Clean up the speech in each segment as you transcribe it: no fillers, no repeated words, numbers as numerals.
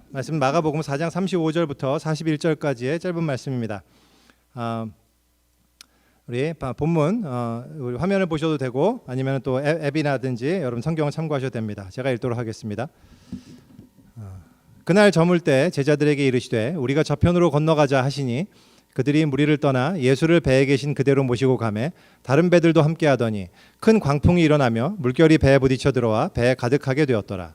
말씀 마가복음 4장 35절부터 41절까지의 짧은 말씀입니다. 우리 본문 우리 화면을 보셔도 되고 아니면 또 앱이나든지 여러분 성경을 참고하셔도 됩니다. 제가 읽도록 하겠습니다. 그날 저물 때 제자들에게 이르시되 우리가 저편으로 건너가자 하시니 그들이 무리를 떠나 예수를 배에 계신 그대로 모시고 가매 다른 배들도 함께하더니 큰 광풍이 일어나며 물결이 배에 부딪혀 들어와 배에 가득하게 되었더라.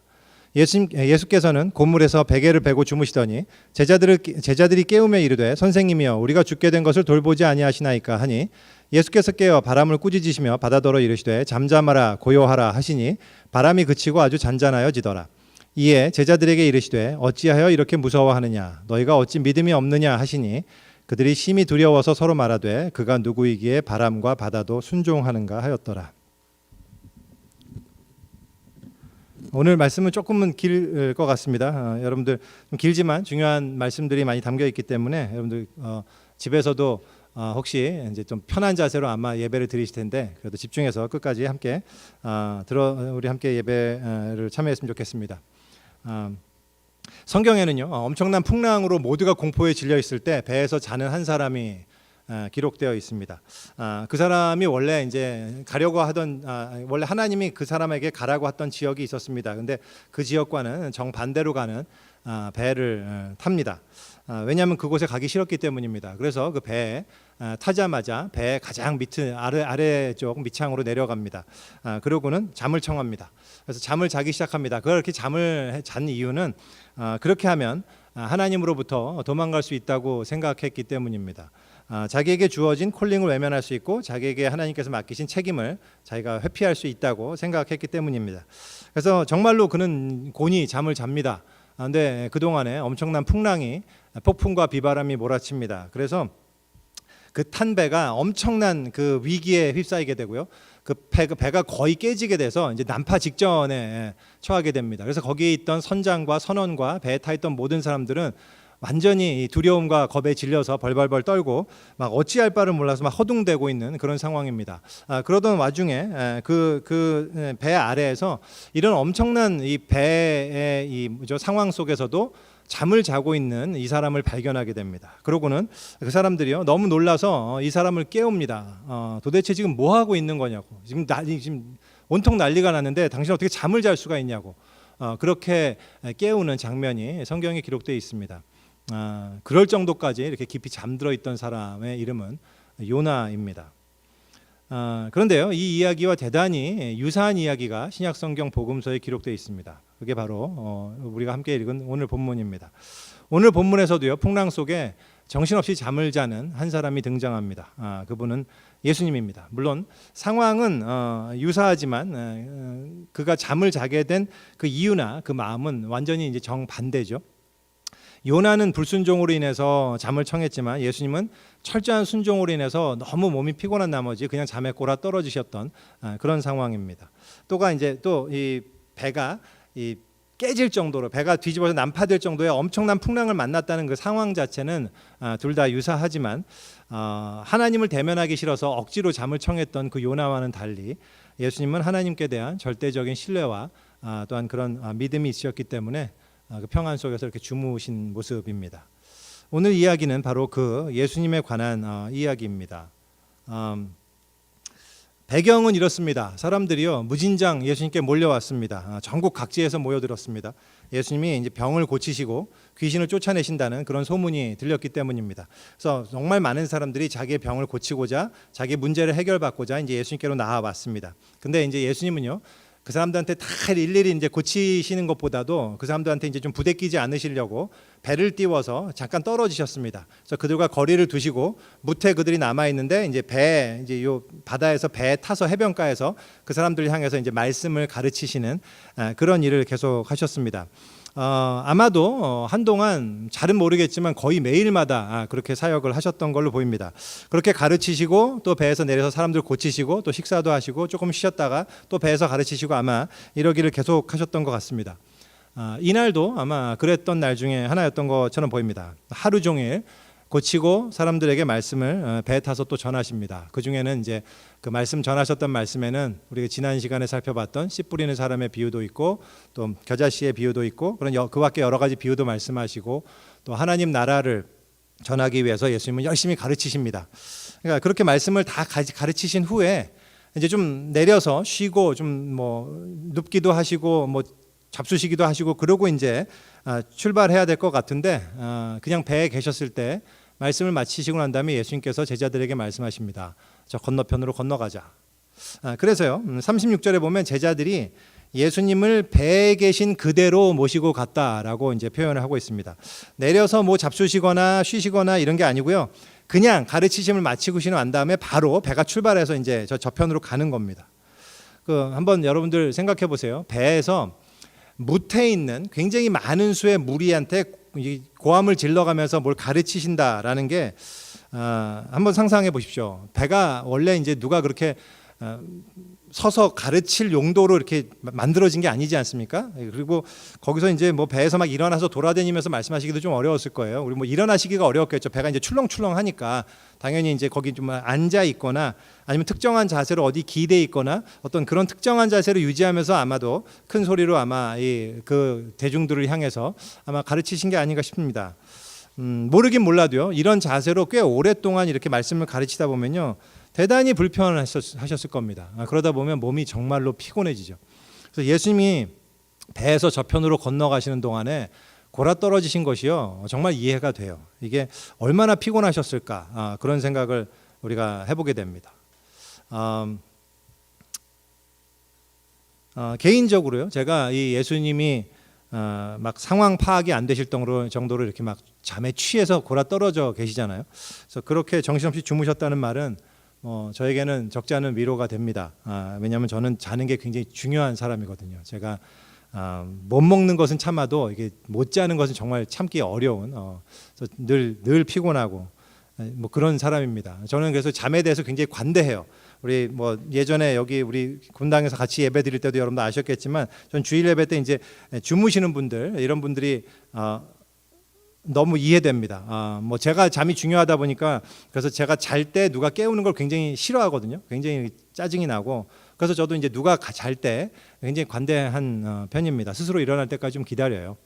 예수께서는 곧물에서 베개를 베고 주무시더니 제자들이 깨우며 이르되 선생님이여 우리가 죽게 된 것을 돌보지 아니하시나이까 하니 예수께서 깨어 바람을 꾸짖으시며 바다더러 이르시되 잠잠하라 고요하라 하시니 바람이 그치고 아주 잔잔하여지더라. 이에 제자들에게 이르시되 어찌하여 이렇게 무서워하느냐 너희가 어찌 믿음이 없느냐 하시니 그들이 심히 두려워서 서로 말하되 그가 누구이기에 바람과 바다도 순종하는가 하였더라. 오늘 말씀은 조금은 길 것 같습니다. 여러분들 좀 길지만 중요한 말씀들이 많이 담겨 있기 때문에 여러분들 집에서도 혹시 이제 좀 편한 자세로 아마 예배를 드리실 텐데 그래도 집중해서 끝까지 함께 우리 함께 예배를 참여했으면 좋겠습니다. 성경에는요 엄청난 풍랑으로 모두가 공포에 질려 있을 때 배에서 자는 한 사람이 기록되어 있습니다. 그 사람이 원래 이제 가려고 하던 원래 하나님이 그 사람에게 가라고 했던 지역이 있었습니다. 근데 그 지역과는 정반대로 가는 배를 탑니다. 왜냐하면 그곳에 가기 싫었기 때문입니다. 그래서 그 배에 타자마자 배의 가장 밑에 아래쪽 밑창으로 내려갑니다. 그러고는 잠을 청합니다. 그래서 잠을 자기 시작합니다. 그렇게 잠을 잔 이유는 그렇게 하면 하나님으로부터 도망갈 수 있다고 생각했기 때문입니다. 자기에게 주어진 콜링을 외면할 수 있고 자기에게 하나님께서 맡기신 책임을 자기가 회피할 수 있다고 생각했기 때문입니다. 그래서 정말로 그는 곤히 잠을 잡니다. 그런데 그동안에 엄청난 풍랑이 폭풍과 비바람이 몰아칩니다. 그래서 그 탄 배가 엄청난 그 위기에 휩싸이게 되고요. 그 배가 거의 깨지게 돼서 이제 난파 직전에 처하게 됩니다. 그래서 거기에 있던 선장과 선원과 배에 타 있던 모든 사람들은 완전히 두려움과 겁에 질려서 벌벌벌 떨고 막 어찌할 바를 몰라서 막 허둥대고 있는 그런 상황입니다. 그러던 와중에 그 배 아래에서 이런 엄청난 이 배의 이 상황 속에서도 잠을 자고 있는 이 사람을 발견하게 됩니다. 그러고는 그 사람들이요 너무 놀라서 이 사람을 깨웁니다. 도대체 지금 뭐 하고 있는 거냐고. 지금 온통 난리가 났는데 당신 어떻게 잠을 잘 수가 있냐고. 그렇게 깨우는 장면이 성경에 기록되어 있습니다. 그럴 정도까지 이렇게 깊이 잠들어 있던 사람의 이름은 요나입니다. 그런데요, 이 이야기와 대단히 유사한 이야기가 신약성경 복음서에 기록되어 있습니다. 그게 바로 우리가 함께 읽은 오늘 본문입니다. 오늘 본문에서도요, 풍랑 속에 정신없이 잠을 자는 한 사람이 등장합니다. 그분은 예수님입니다. 물론 상황은 유사하지만 그가 잠을 자게 된 그 이유나 그 마음은 완전히 이제 정반대죠. 요나는 불순종으로 인해서 잠을 청했지만 예수님은 철저한 순종으로 인해서 너무 몸이 피곤한 나머지 그냥 잠에 골아 떨어지셨던 그런 상황입니다. 또가 이제 또 이 배가 깨질 정도로 배가 뒤집어서 난파될 정도의 엄청난 풍랑을 만났다는 그 상황 자체는 둘 다 유사하지만 하나님을 대면하기 싫어서 억지로 잠을 청했던 그 요나와는 달리 예수님은 하나님께 대한 절대적인 신뢰와 또한 그런 믿음이 있으셨기 때문에 그 평안 속에서 이렇게 주무신 모습입니다. 오늘 이야기는 바로 그 예수님에 관한 이야기입니다. 배경은 이렇습니다. 사람들이요 무진장 예수님께 몰려왔습니다. 전국 각지에서 모여들었습니다. 예수님이 이제 병을 고치시고 귀신을 쫓아내신다는 그런 소문이 들렸기 때문입니다. 그래서 정말 많은 사람들이 자기의 병을 고치고자 자기 문제를 해결받고자 이제 예수님께로 나와왔습니다. 근데 이제 예수님은요 그 사람들한테 다 일일이 이제 고치시는 것보다도 그 사람들한테 이제 좀 부대끼지 않으시려고 배를 띄워서 잠깐 떨어지셨습니다. 그래서 그들과 거리를 두시고 무태 그들이 남아 있는데 이제 요 바다에서 배에 타서 해변가에서 그 사람들을 향해서 이제 말씀을 가르치시는 그런 일을 계속 하셨습니다. 아마도 한동안 잘은 모르겠지만 거의 매일마다 그렇게 사역을 하셨던 걸로 보입니다. 그렇게 가르치시고 또 배에서 내려서 사람들 고치시고 또 식사도 하시고 조금 쉬었다가 또 배에서 가르치시고 아마 이러기를 계속 하셨던 것 같습니다. 이날도 아마 그랬던 날 중에 하나였던 것처럼 보입니다. 하루 종일 고치고 사람들에게 말씀을 배에 타서 또 전하십니다. 그 중에는 이제 그 말씀 전하셨던 말씀에는 우리가 지난 시간에 살펴봤던 씨 뿌리는 사람의 비유도 있고 또 겨자씨의 비유도 있고 그런 그 밖에 여러 가지 비유도 말씀하시고 또 하나님 나라를 전하기 위해서 예수님은 열심히 가르치십니다. 그러니까 그렇게 말씀을 다 가르치신 후에 이제 좀 내려서 쉬고 좀 뭐 눕기도 하시고 뭐 잡수시기도 하시고 그러고 이제 출발해야 될 것 같은데 그냥 배에 계셨을 때 말씀을 마치시고 난 다음에 예수님께서 제자들에게 말씀하십니다. 저 건너편으로 건너가자. 그래서요 36절에 보면 제자들이 예수님을 배에 계신 그대로 모시고 갔다라고 이제 표현을 하고 있습니다. 내려서 뭐 잡수시거나 쉬시거나 이런 게 아니고요. 그냥 가르치심을 마치고 난 다음에 바로 배가 출발해서 이제 저 저편으로 가는 겁니다. 한번 여러분들 생각해 보세요. 배에서 무태에 있는 굉장히 많은 수의 무리한테 고함을 질러가면서 뭘 가르치신다라는 게 한번 상상해 보십시오. 배가 원래 이제 누가 그렇게 서서 가르칠 용도로 이렇게 만들어진 게 아니지 않습니까? 그리고 거기서 이제 뭐 배에서 막 일어나서 돌아다니면서 말씀하시기도 좀 어려웠을 거예요. 우리 뭐 일어나시기가 어려웠겠죠. 배가 이제 출렁출렁하니까 당연히 이제 거기 좀 앉아 있거나 아니면 특정한 자세로 어디 기대 있거나 어떤 그런 특정한 자세를 유지하면서 아마도 큰 소리로 아마 그 대중들을 향해서 아마 가르치신 게 아닌가 싶습니다. 모르긴 몰라도요. 이런 자세로 꽤 오랫동안 이렇게 말씀을 가르치다 보면요. 대단히 불편하셨을 겁니다. 그러다 보면 몸이 정말로 피곤해지죠. 그래서 예수님이 배에서 저편으로 건너가시는 동안에 골아 떨어지신 것이요. 정말 이해가 돼요. 이게 얼마나 피곤하셨을까 그런 생각을 우리가 해보게 됩니다. 개인적으로요. 제가 이 예수님이 막 상황 파악이 안 되실 정도로 이렇게 막 잠에 취해서 골아 떨어져 계시잖아요. 그래서 그렇게 정신없이 주무셨다는 말은 저에게는 적지 않은 위로가 됩니다. 왜냐하면 저는 자는 게 굉장히 중요한 사람이거든요. 제가 못 먹는 것은 참아도 이게 못 자는 것은 정말 참기 어려운 늘 피곤하고 뭐 그런 사람입니다. 저는 그래서 잠에 대해서 굉장히 관대해요. 우리 뭐 예전에 여기 우리 군당에서 같이 예배 드릴 때도 여러분도 아셨겠지만 전 주일 예배 때 이제 주무시는 분들 이런 분들이 너무 이해됩니다. 뭐 제가 잠이 중요하다 보니까 그래서 제가 잘 때 누가 깨우는 걸 굉장히 싫어하거든요. 굉장히 짜증이 나고 그래서 저도 이제 누가 잘 때 굉장히 관대한 편입니다. 스스로 일어날 때까지 좀 기다려요.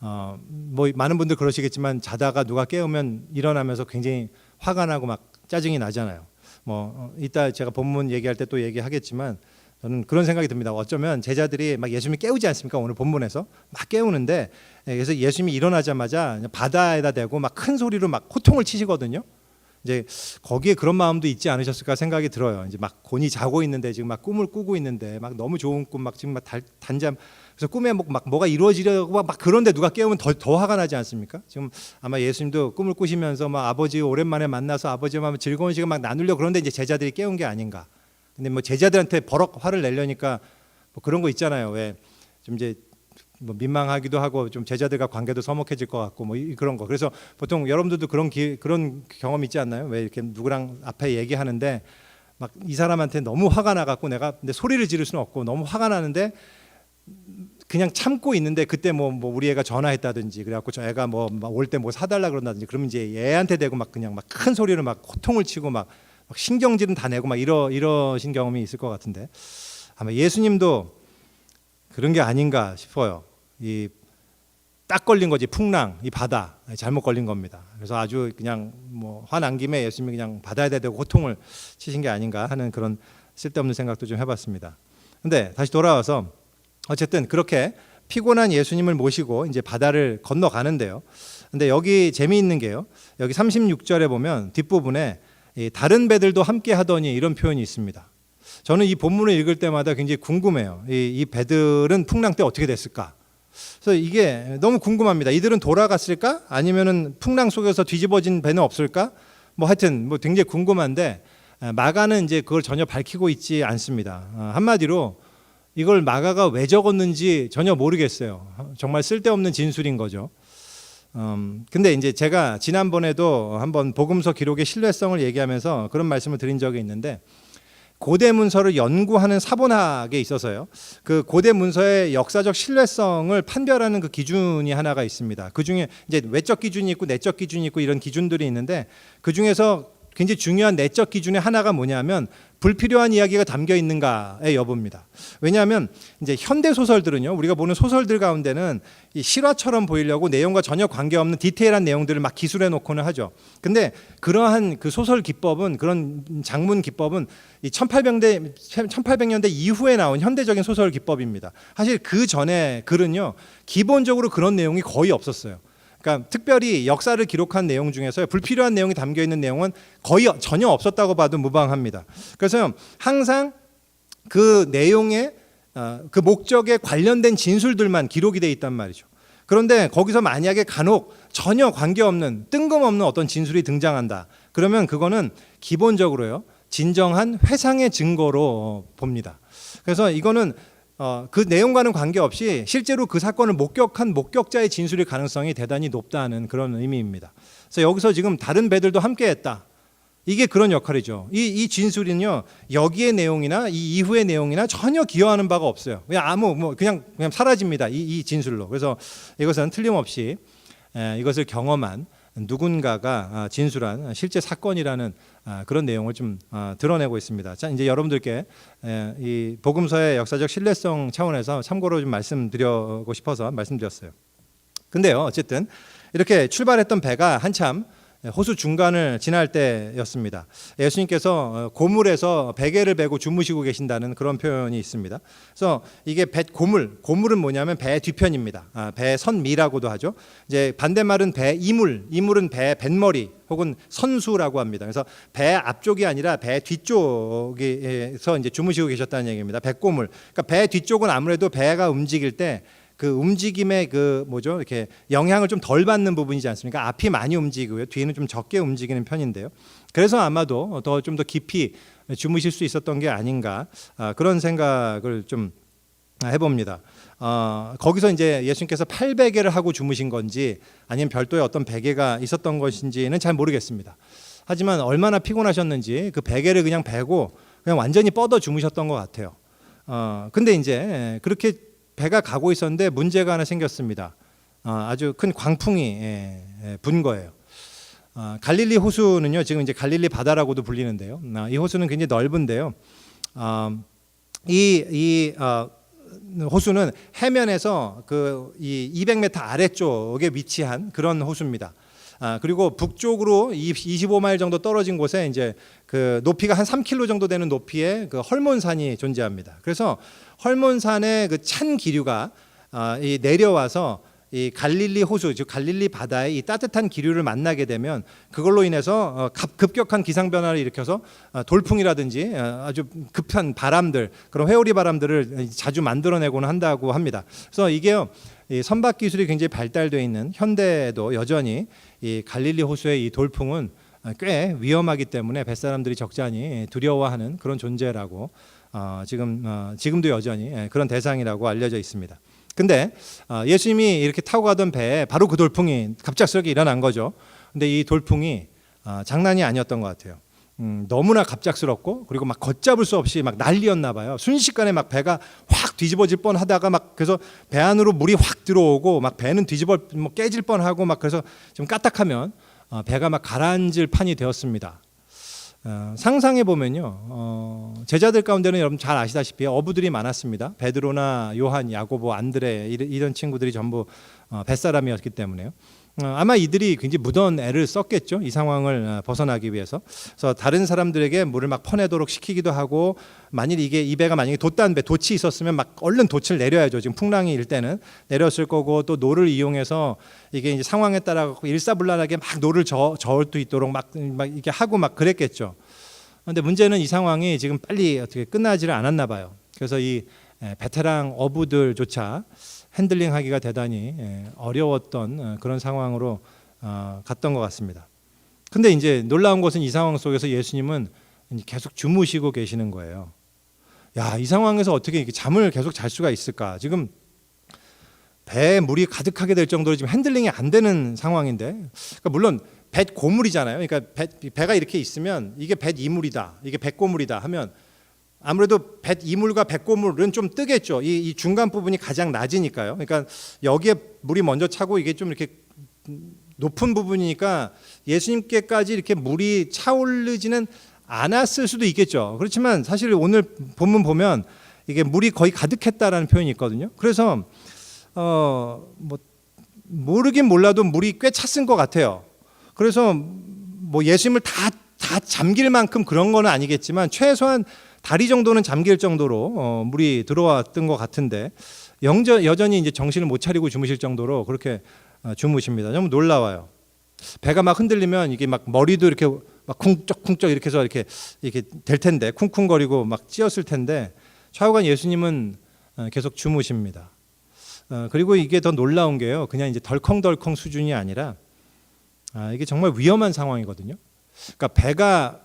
뭐 많은 분들 그러시겠지만 자다가 누가 깨우면 일어나면서 굉장히 화가 나고 막 짜증이 나잖아요. 뭐 이따 제가 본문 얘기할 때 또 얘기하겠지만 저는 그런 생각이 듭니다. 어쩌면 제자들이 막 예수님이 깨우지 않습니까? 오늘 본문에서 막 깨우는데 그래서 예수님이 일어나자마자 바다에다 대고 막 큰 소리로 막 호통을 치시거든요. 이제 거기에 그런 마음도 있지 않으셨을까 생각이 들어요. 이제 막 곤히 자고 있는데 지금 막 꿈을 꾸고 있는데 막 너무 좋은 꿈 막 지금 막 단잠 그래서 꿈에 막 뭐가 이루어지려고 막 그런데 누가 깨우면 더 화가 나지 않습니까? 지금 아마 예수님도 꿈을 꾸시면서 막 아버지 오랜만에 만나서 아버지와 즐거운 시간 막 나누려 그런데 이제 제자들이 깨운 게 아닌가. 근데 뭐 제자들한테 버럭 화를 내려니까 뭐 그런 거 있잖아요. 왜 좀 이제 뭐 민망하기도 하고 좀 제자들과 관계도 서먹해질 것 같고 뭐 그런 거. 그래서 보통 여러분들도 그런 경험 있지 않나요? 왜 이렇게 누구랑 앞에 얘기하는데 막 이 사람한테 너무 화가 나갖고 내가 근데 소리를 지를 수는 없고 너무 화가 나는데 그냥 참고 있는데 그때 뭐 우리 애가 전화했다든지 그래갖고 저 애가 뭐 올 때 뭐 사달라 그런다든지 그러면 이제 얘한테 대고 막 그냥 막 큰 소리로 막 호통을 치고 막 신경질은 다 내고 막 이러신 경험이 있을 것 같은데 아마 예수님도 그런 게 아닌가 싶어요. 이 딱 걸린 거지 풍랑 이 바다 잘못 걸린 겁니다. 그래서 아주 그냥 뭐 화난 김에 예수님이 그냥 바다에다 대고 호통을 치신 게 아닌가 하는 그런 쓸데없는 생각도 좀 해봤습니다. 근데 다시 돌아와서 어쨌든 그렇게 피곤한 예수님을 모시고 이제 바다를 건너가는데요. 근데 여기 재미있는 게요. 여기 36절에 보면 뒷부분에 다른 배들도 함께 하더니 이런 표현이 있습니다. 저는 이 본문을 읽을 때마다 굉장히 궁금해요. 이 배들은 풍랑 때 어떻게 됐을까? 그래서 이게 너무 궁금합니다. 이들은 돌아갔을까? 아니면은 풍랑 속에서 뒤집어진 배는 없을까? 뭐 하여튼 뭐 굉장히 궁금한데 마가는 이제 그걸 전혀 밝히고 있지 않습니다. 한마디로 이걸 마가가 왜 적었는지 전혀 모르겠어요. 정말 쓸데없는 진술인 거죠. 근데 이제 제가 지난번에도 한번 복음서 기록의 신뢰성을 얘기하면서 그런 말씀을 드린 적이 있는데 고대 문서를 연구하는 사본학에 있어서요. 그 고대 문서의 역사적 신뢰성을 판별하는 그 기준이 하나가 있습니다. 그 중에 이제 외적 기준이 있고 내적 기준이 있고 이런 기준들이 있는데 그 중에서 굉장히 중요한 내적 기준의 하나가 뭐냐면 불필요한 이야기가 담겨 있는가의 여부입니다. 왜냐하면 이제 현대 소설들은요, 우리가 보는 소설들 가운데는 이 실화처럼 보이려고 내용과 전혀 관계없는 디테일한 내용들을 막 기술해 놓고는 하죠. 근데 그러한 그 소설 기법은, 그런 장문 기법은 이 1800년대 이후에 나온 현대적인 소설 기법입니다. 사실 그 전에 글은요, 기본적으로 그런 내용이 거의 없었어요. 그러니까 특별히 역사를 기록한 내용 중에서 불필요한 내용이 담겨 있는 내용은 거의 전혀 없었다고 봐도 무방합니다. 그래서 항상 그 내용의 그 목적에 관련된 진술들만 기록이 돼 있단 말이죠. 그런데 거기서 만약에 간혹 전혀 관계없는 뜬금없는 어떤 진술이 등장한다. 그러면 그거는 기본적으로요, 진정한 회상의 증거로 봅니다. 그래서 이거는 그 내용과는 관계없이 실제로 그 사건을 목격한 목격자의 진술일 가능성이 대단히 높다는 그런 의미입니다. 그래서 여기서 지금 다른 배들도 함께했다. 이게 그런 역할이죠. 이 진술은요, 여기의 내용이나 이 이후의 내용이나 전혀 기여하는 바가 없어요. 그냥 그냥 사라집니다. 이 진술로. 그래서 이것은 틀림없이 이것을 경험한 누군가가 진술한 실제 사건이라는 그런 내용을 좀 드러내고 있습니다. 자, 이제 여러분들께 이 복음서의 역사적 신뢰성 차원에서 참고로 좀 말씀드리고 싶어서 말씀드렸어요. 근데요, 어쨌든 이렇게 출발했던 배가 한참 호수 중간을 지날 때였습니다. 예수님께서 고물에서 베개를 베고 주무시고 계신다는 그런 표현이 있습니다. 그래서 이게 고물은 뭐냐면 배 뒤편입니다. 배 선미라고도 하죠. 이제 반대말은 배 이물은 배 뱃머리 혹은 선수라고 합니다. 그래서 배 앞쪽이 아니라 배 뒤쪽에서 이제 주무시고 계셨다는 얘기입니다. 배고물. 그러니까 배 뒤쪽은 아무래도 배가 움직일 때 그 움직임의 이렇게 영향을 좀 덜 받는 부분이지 않습니까? 앞이 많이 움직이고요, 뒤는 좀 적게 움직이는 편인데요. 그래서 아마도 좀 더 깊이 주무실 수 있었던 게 아닌가, 그런 생각을 좀 해봅니다. 거기서 이제 예수님께서 팔베개를 하고 주무신 건지 아니면 별도의 어떤 베개가 있었던 것인지는 잘 모르겠습니다. 하지만 얼마나 피곤하셨는지 그 베개를 그냥 베고 그냥 완전히 뻗어 주무셨던 것 같아요. 근데 이제 그렇게 배가 가고 있었는데 문제가 하나 생겼습니다. 아주 큰 광풍이 분 거예요. 갈릴리 호수는요, 지금 이제 갈릴리 바다라고도 불리는데요. 이 호수는 굉장히 넓은데요. 이 호수는 해면에서 이 200m 아래쪽에 위치한 그런 호수입니다. 그리고 북쪽으로 25마일 정도 떨어진 곳에 이제 그 높이가 한 3km 정도 되는 높이의 그 헐몬산이 존재합니다. 그래서 헐몬산의 그 찬 기류가 이 내려와서 이 갈릴리 호수, 즉 갈릴리 바다의 이 따뜻한 기류를 만나게 되면 그걸로 인해서 급격한 기상 변화를 일으켜서 돌풍이라든지 아주 급한 바람들, 그런 회오리 바람들을 자주 만들어내곤 한다고 합니다. 그래서 이게요, 이 선박 기술이 굉장히 발달되어 있는 현대에도 여전히 이 갈릴리 호수의 이 돌풍은 꽤 위험하기 때문에 뱃사람들이 적잖이 두려워하는 그런 존재라고 지금도 여전히 그런 대상이라고 알려져 있습니다. 근데 예수님이 이렇게 타고 가던 배에 바로 그 돌풍이 갑작스럽게 일어난 거죠. 근데 이 돌풍이 장난이 아니었던 것 같아요. 너무나 갑작스럽고 그리고 막 걷잡을 수 없이 막 난리였나 봐요. 순식간에 막 배가 확 뒤집어질 뻔하다가 막 그래서 배 안으로 물이 확 들어오고 막 배는 깨질 뻔하고 막 그래서 좀 까딱하면 배가 막 가라앉을 판이 되었습니다. 상상해 보면요, 제자들 가운데는 여러분 잘 아시다시피 어부들이 많았습니다. 베드로나 요한, 야고보, 안드레 이런 친구들이 전부 뱃사람이었기 때문에요. 아마 이들이 굉장히 무더운 애를 썼겠죠, 이 상황을 벗어나기 위해서. 그래서 다른 사람들에게 물을 막 퍼내도록 시키기도 하고, 만일 이 배가 만약에 돛단 배, 돛이 있었으면 막 얼른 돛을 내려야죠. 지금 풍랑이 일 때는 내렸을 거고, 또 노를 이용해서 이게 이제 상황에 따라 일사불란하게 막 노를 저을 수 있도록 막 이렇게 하고 막 그랬겠죠. 그런데 문제는 이 상황이 지금 빨리 어떻게 끝나지를 않았나 봐요. 그래서 이 베테랑 어부들조차 핸들링하기가 대단히 어려웠던 그런 상황으로 갔던 것 같습니다. 근데 이제 놀라운 것은 이 상황 속에서 예수님은 계속 주무시고 계시는 거예요. 야, 이 상황에서 어떻게 이렇게 잠을 계속 잘 수가 있을까? 지금 배에 물이 가득하게 될 정도로 지금 핸들링이 안 되는 상황인데, 그러니까 물론 뱃 고물이잖아요. 그러니까 배가 이렇게 있으면 이게 뱃 이물이다, 이게 뱃 고물이다 하면 아무래도 이물과 백고물은 좀 뜨겠죠. 이 중간 부분이 가장 낮으니까요. 그러니까 여기에 물이 먼저 차고 이게 좀 이렇게 높은 부분이니까 예수님께까지 이렇게 물이 차오르지는 않았을 수도 있겠죠. 그렇지만 사실 오늘 본문 보면 이게 물이 거의 가득했다라는 표현이 있거든요. 그래서 뭐 모르긴 몰라도 물이 꽤 찼은 것 같아요. 그래서 뭐 예수님을 다 잠길 만큼 그런 건 아니겠지만 최소한 다리 정도는 잠길 정도로 물이 들어왔던 것 같은데 여전히 이제 정신을 못 차리고 주무실 정도로 그렇게 주무십니다. 너무 놀라워요. 배가 막 흔들리면 이게 막 머리도 이렇게 막 쿵쩍쿵쩍 이렇게 해서 이렇게 될 텐데 쿵쿵거리고 막 찧었을 텐데 좌우간 예수님은 계속 주무십니다. 그리고 이게 더 놀라운 게요. 그냥 이제 덜컹덜컹 수준이 아니라 이게 정말 위험한 상황이거든요. 그러니까 배가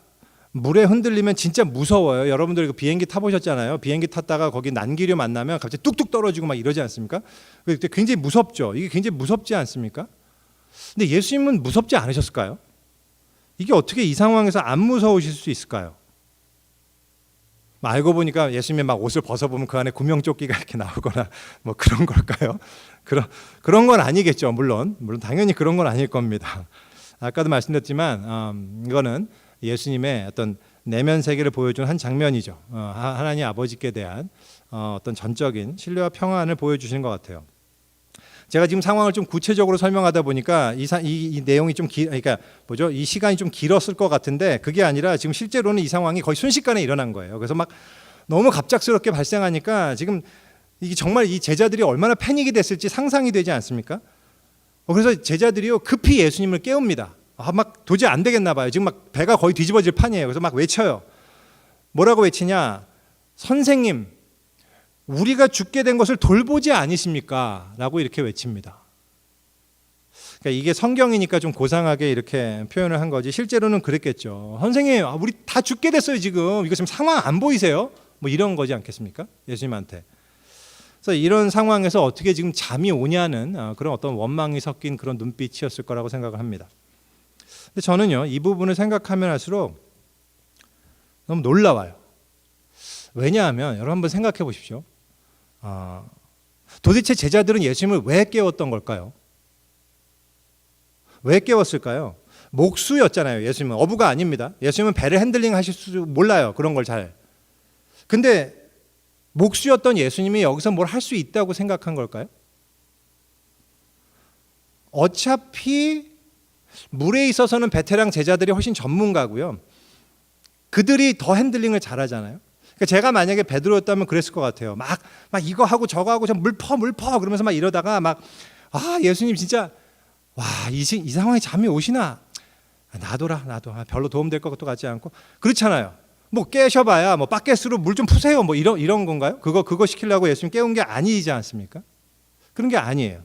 물에 흔들리면 진짜 무서워요. 여러분들 비행기 타보셨잖아요. 비행기 탔다가 거기 난기류 만나면 갑자기 뚝뚝 떨어지고 막 이러지 않습니까? 그때 굉장히 무섭죠. 이게 굉장히 무섭지 않습니까? 근데 예수님은 무섭지 않으셨을까요? 이게 어떻게 이 상황에서 안 무서우실 수 있을까요? 알고 보니까 예수님이 막 옷을 벗어보면 그 안에 구명조끼가 이렇게 나오거나 뭐 그런 걸까요? 그런 건 아니겠죠. 물론 당연히 그런 건 아닐 겁니다. 아까도 말씀드렸지만 이거는 예수님의 어떤 내면 세계를 보여준 한 장면이죠. 하나님 아버지께 대한 어떤 전적인 신뢰와 평안을 보여주시는 것 같아요. 제가 지금 상황을 좀 구체적으로 설명하다 보니까 이 내용이 좀 그러니까 뭐죠? 이 시간이 좀 길었을 것 같은데 그게 아니라 지금 실제로는 이 상황이 거의 순식간에 일어난 거예요. 그래서 막 너무 갑작스럽게 발생하니까 지금 이게 정말 이 제자들이 얼마나 패닉이 됐을지 상상이 되지 않습니까? 그래서 제자들이요 급히 예수님을 깨웁니다. 막 도저히 안 되겠나 봐요. 지금 막 배가 거의 뒤집어질 판이에요. 그래서 막 외쳐요. 뭐라고 외치냐? 선생님, 우리가 죽게 된 것을 돌보지 않으십니까? 라고 이렇게 외칩니다. 그러니까 이게 성경이니까 좀 고상하게 이렇게 표현을 한 거지 실제로는 그랬겠죠. 선생님, 우리 다 죽게 됐어요 지금. 이거 지금 상황 안 보이세요? 뭐 이런 거지 않겠습니까? 예수님한테. 그래서 이런 상황에서 어떻게 지금 잠이 오냐는 그런 어떤 원망이 섞인 그런 눈빛이었을 거라고 생각을 합니다. 근데 저는요 이 부분을 생각하면 할수록 너무 놀라워요. 왜냐하면 여러분 한번 생각해 보십시오. 도대체 제자들은 예수님을 왜 깨웠던 걸까요? 왜 깨웠을까요? 목수였잖아요. 예수님은 어부가 아닙니다. 예수님은 배를 핸들링 하실 줄 몰라요. 그런 걸 잘. 근데 목수였던 예수님이 여기서 뭘 할 수 있다고 생각한 걸까요? 어차피 물에 있어서는 베테랑 제자들이 훨씬 전문가고요. 그들이 더 핸들링을 잘하잖아요. 그러니까 제가 만약에 베드로였다면 그랬을 것 같아요. 막 이거 하고 저거 하고 물 퍼 그러면서 막 이러다가 막 예수님 진짜 이 상황에 잠이 오시나? 놔둬. 별로 도움될 것도 같지 않고 그렇잖아요. 뭐 깨셔봐야 뭐 바켓으로 물 좀 푸세요. 뭐 이런 건가요? 그거 시키려고 예수님 깨운 게 아니지 않습니까? 그런 게 아니에요.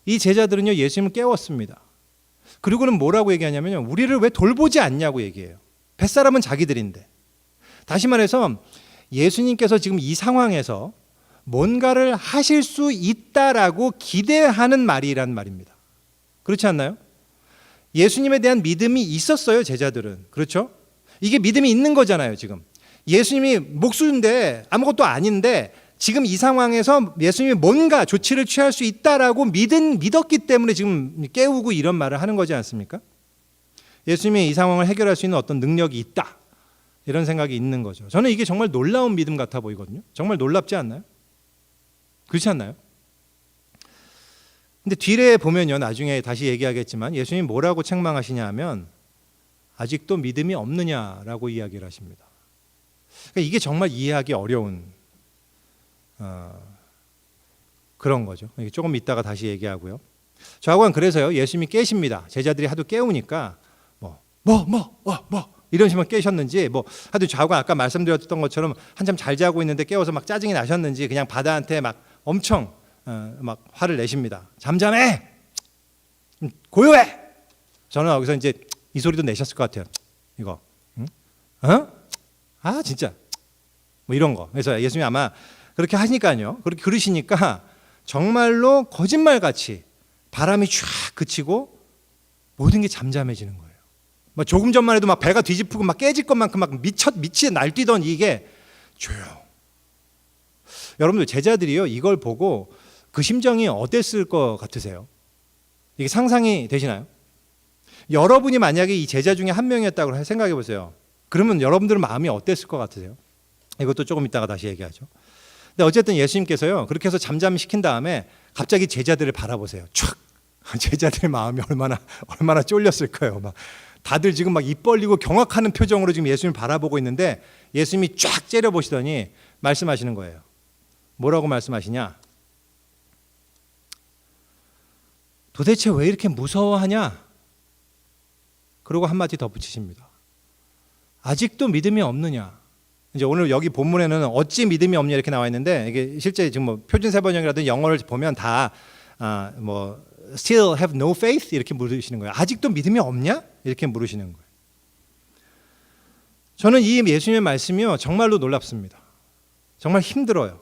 이 제자들은요 예수님을 깨웠습니다. 그리고는 뭐라고 얘기하냐면요, 우리를 왜 돌보지 않냐고 얘기해요. 뱃사람은 자기들인데. 다시 말해서 예수님께서 지금 이 상황에서 뭔가를 하실 수 있다라고 기대하는 말이란 말입니다. 그렇지 않나요? 예수님에 대한 믿음이 있었어요, 제자들은. 그렇죠? 이게 믿음이 있는 거잖아요, 지금. 예수님이 목수인데 아무것도 아닌데 지금 이 상황에서 예수님이 뭔가 조치를 취할 수 있다라고 믿었기 때문에 지금 깨우고 이런 말을 하는 거지 않습니까? 예수님이 이 상황을 해결할 수 있는 어떤 능력이 있다. 이런 생각이 있는 거죠. 저는 이게 정말 놀라운 믿음 같아 보이거든요. 정말 놀랍지 않나요? 그렇지 않나요? 근데 뒤에 보면요, 나중에 다시 얘기하겠지만 예수님이 뭐라고 책망하시냐 하면 아직도 믿음이 없느냐라고 이야기를 하십니다. 그러니까 이게 정말 이해하기 어려운 그런 거죠. 조금 이따가 다시 얘기하고요. 좌우간 그래서요 예수님이 깨십니다. 제자들이 하도 깨우니까 이런 식으로 깨셨는지 하여튼 좌우간 아까 말씀드렸던 것처럼 한참 잘 자고 있는데 깨워서 막 짜증이 나셨는지 그냥 바다한테 막 엄청 막 화를 내십니다. 잠잠해, 고요해. 저는 여기서 이제 이 소리도 내셨을 것 같아요. 이거, 응? 진짜 뭐 이런 거. 그래서 예수님이 아마 그렇게 하시니까요. 그렇게 그러시니까 정말로 거짓말같이 바람이 쫙 그치고 모든 게 잠잠해지는 거예요. 조금 전만 해도 막 배가 뒤집히고 막 깨질 것만큼 막 미치 날뛰던 이게 조용. 여러분들 제자들이요 이걸 보고 그 심정이 어땠을 것 같으세요? 이게 상상이 되시나요? 여러분이 만약에 이 제자 중에 한 명이었다고 생각해 보세요. 그러면 여러분들은 마음이 어땠을 것 같으세요? 이것도 조금 이따가 다시 얘기하죠. 근데 어쨌든 예수님께서요 그렇게 해서 잠잠시킨 다음에 갑자기 제자들을 바라보세요. 촥. 제자들 마음이 얼마나 쫄렸을까요? 막 다들 지금 막 입 벌리고 경악하는 표정으로 지금 예수님을 바라보고 있는데 예수님이 쫙 째려보시더니 말씀하시는 거예요. 뭐라고 말씀하시냐? 도대체 왜 이렇게 무서워하냐? 그리고 한마디 덧붙이십니다. 아직도 믿음이 없느냐? 이제 오늘 여기 본문에는 어찌 믿음이 없냐 이렇게 나와 있는데 이게 실제 지금 뭐 표준 세번역이라든지 영어를 보면 다 still have no faith 이렇게 물으시는 거예요. 아직도 믿음이 없냐? 이렇게 물으시는 거예요. 저는 이 예수님의 말씀이요 정말로 놀랍습니다. 정말 힘들어요.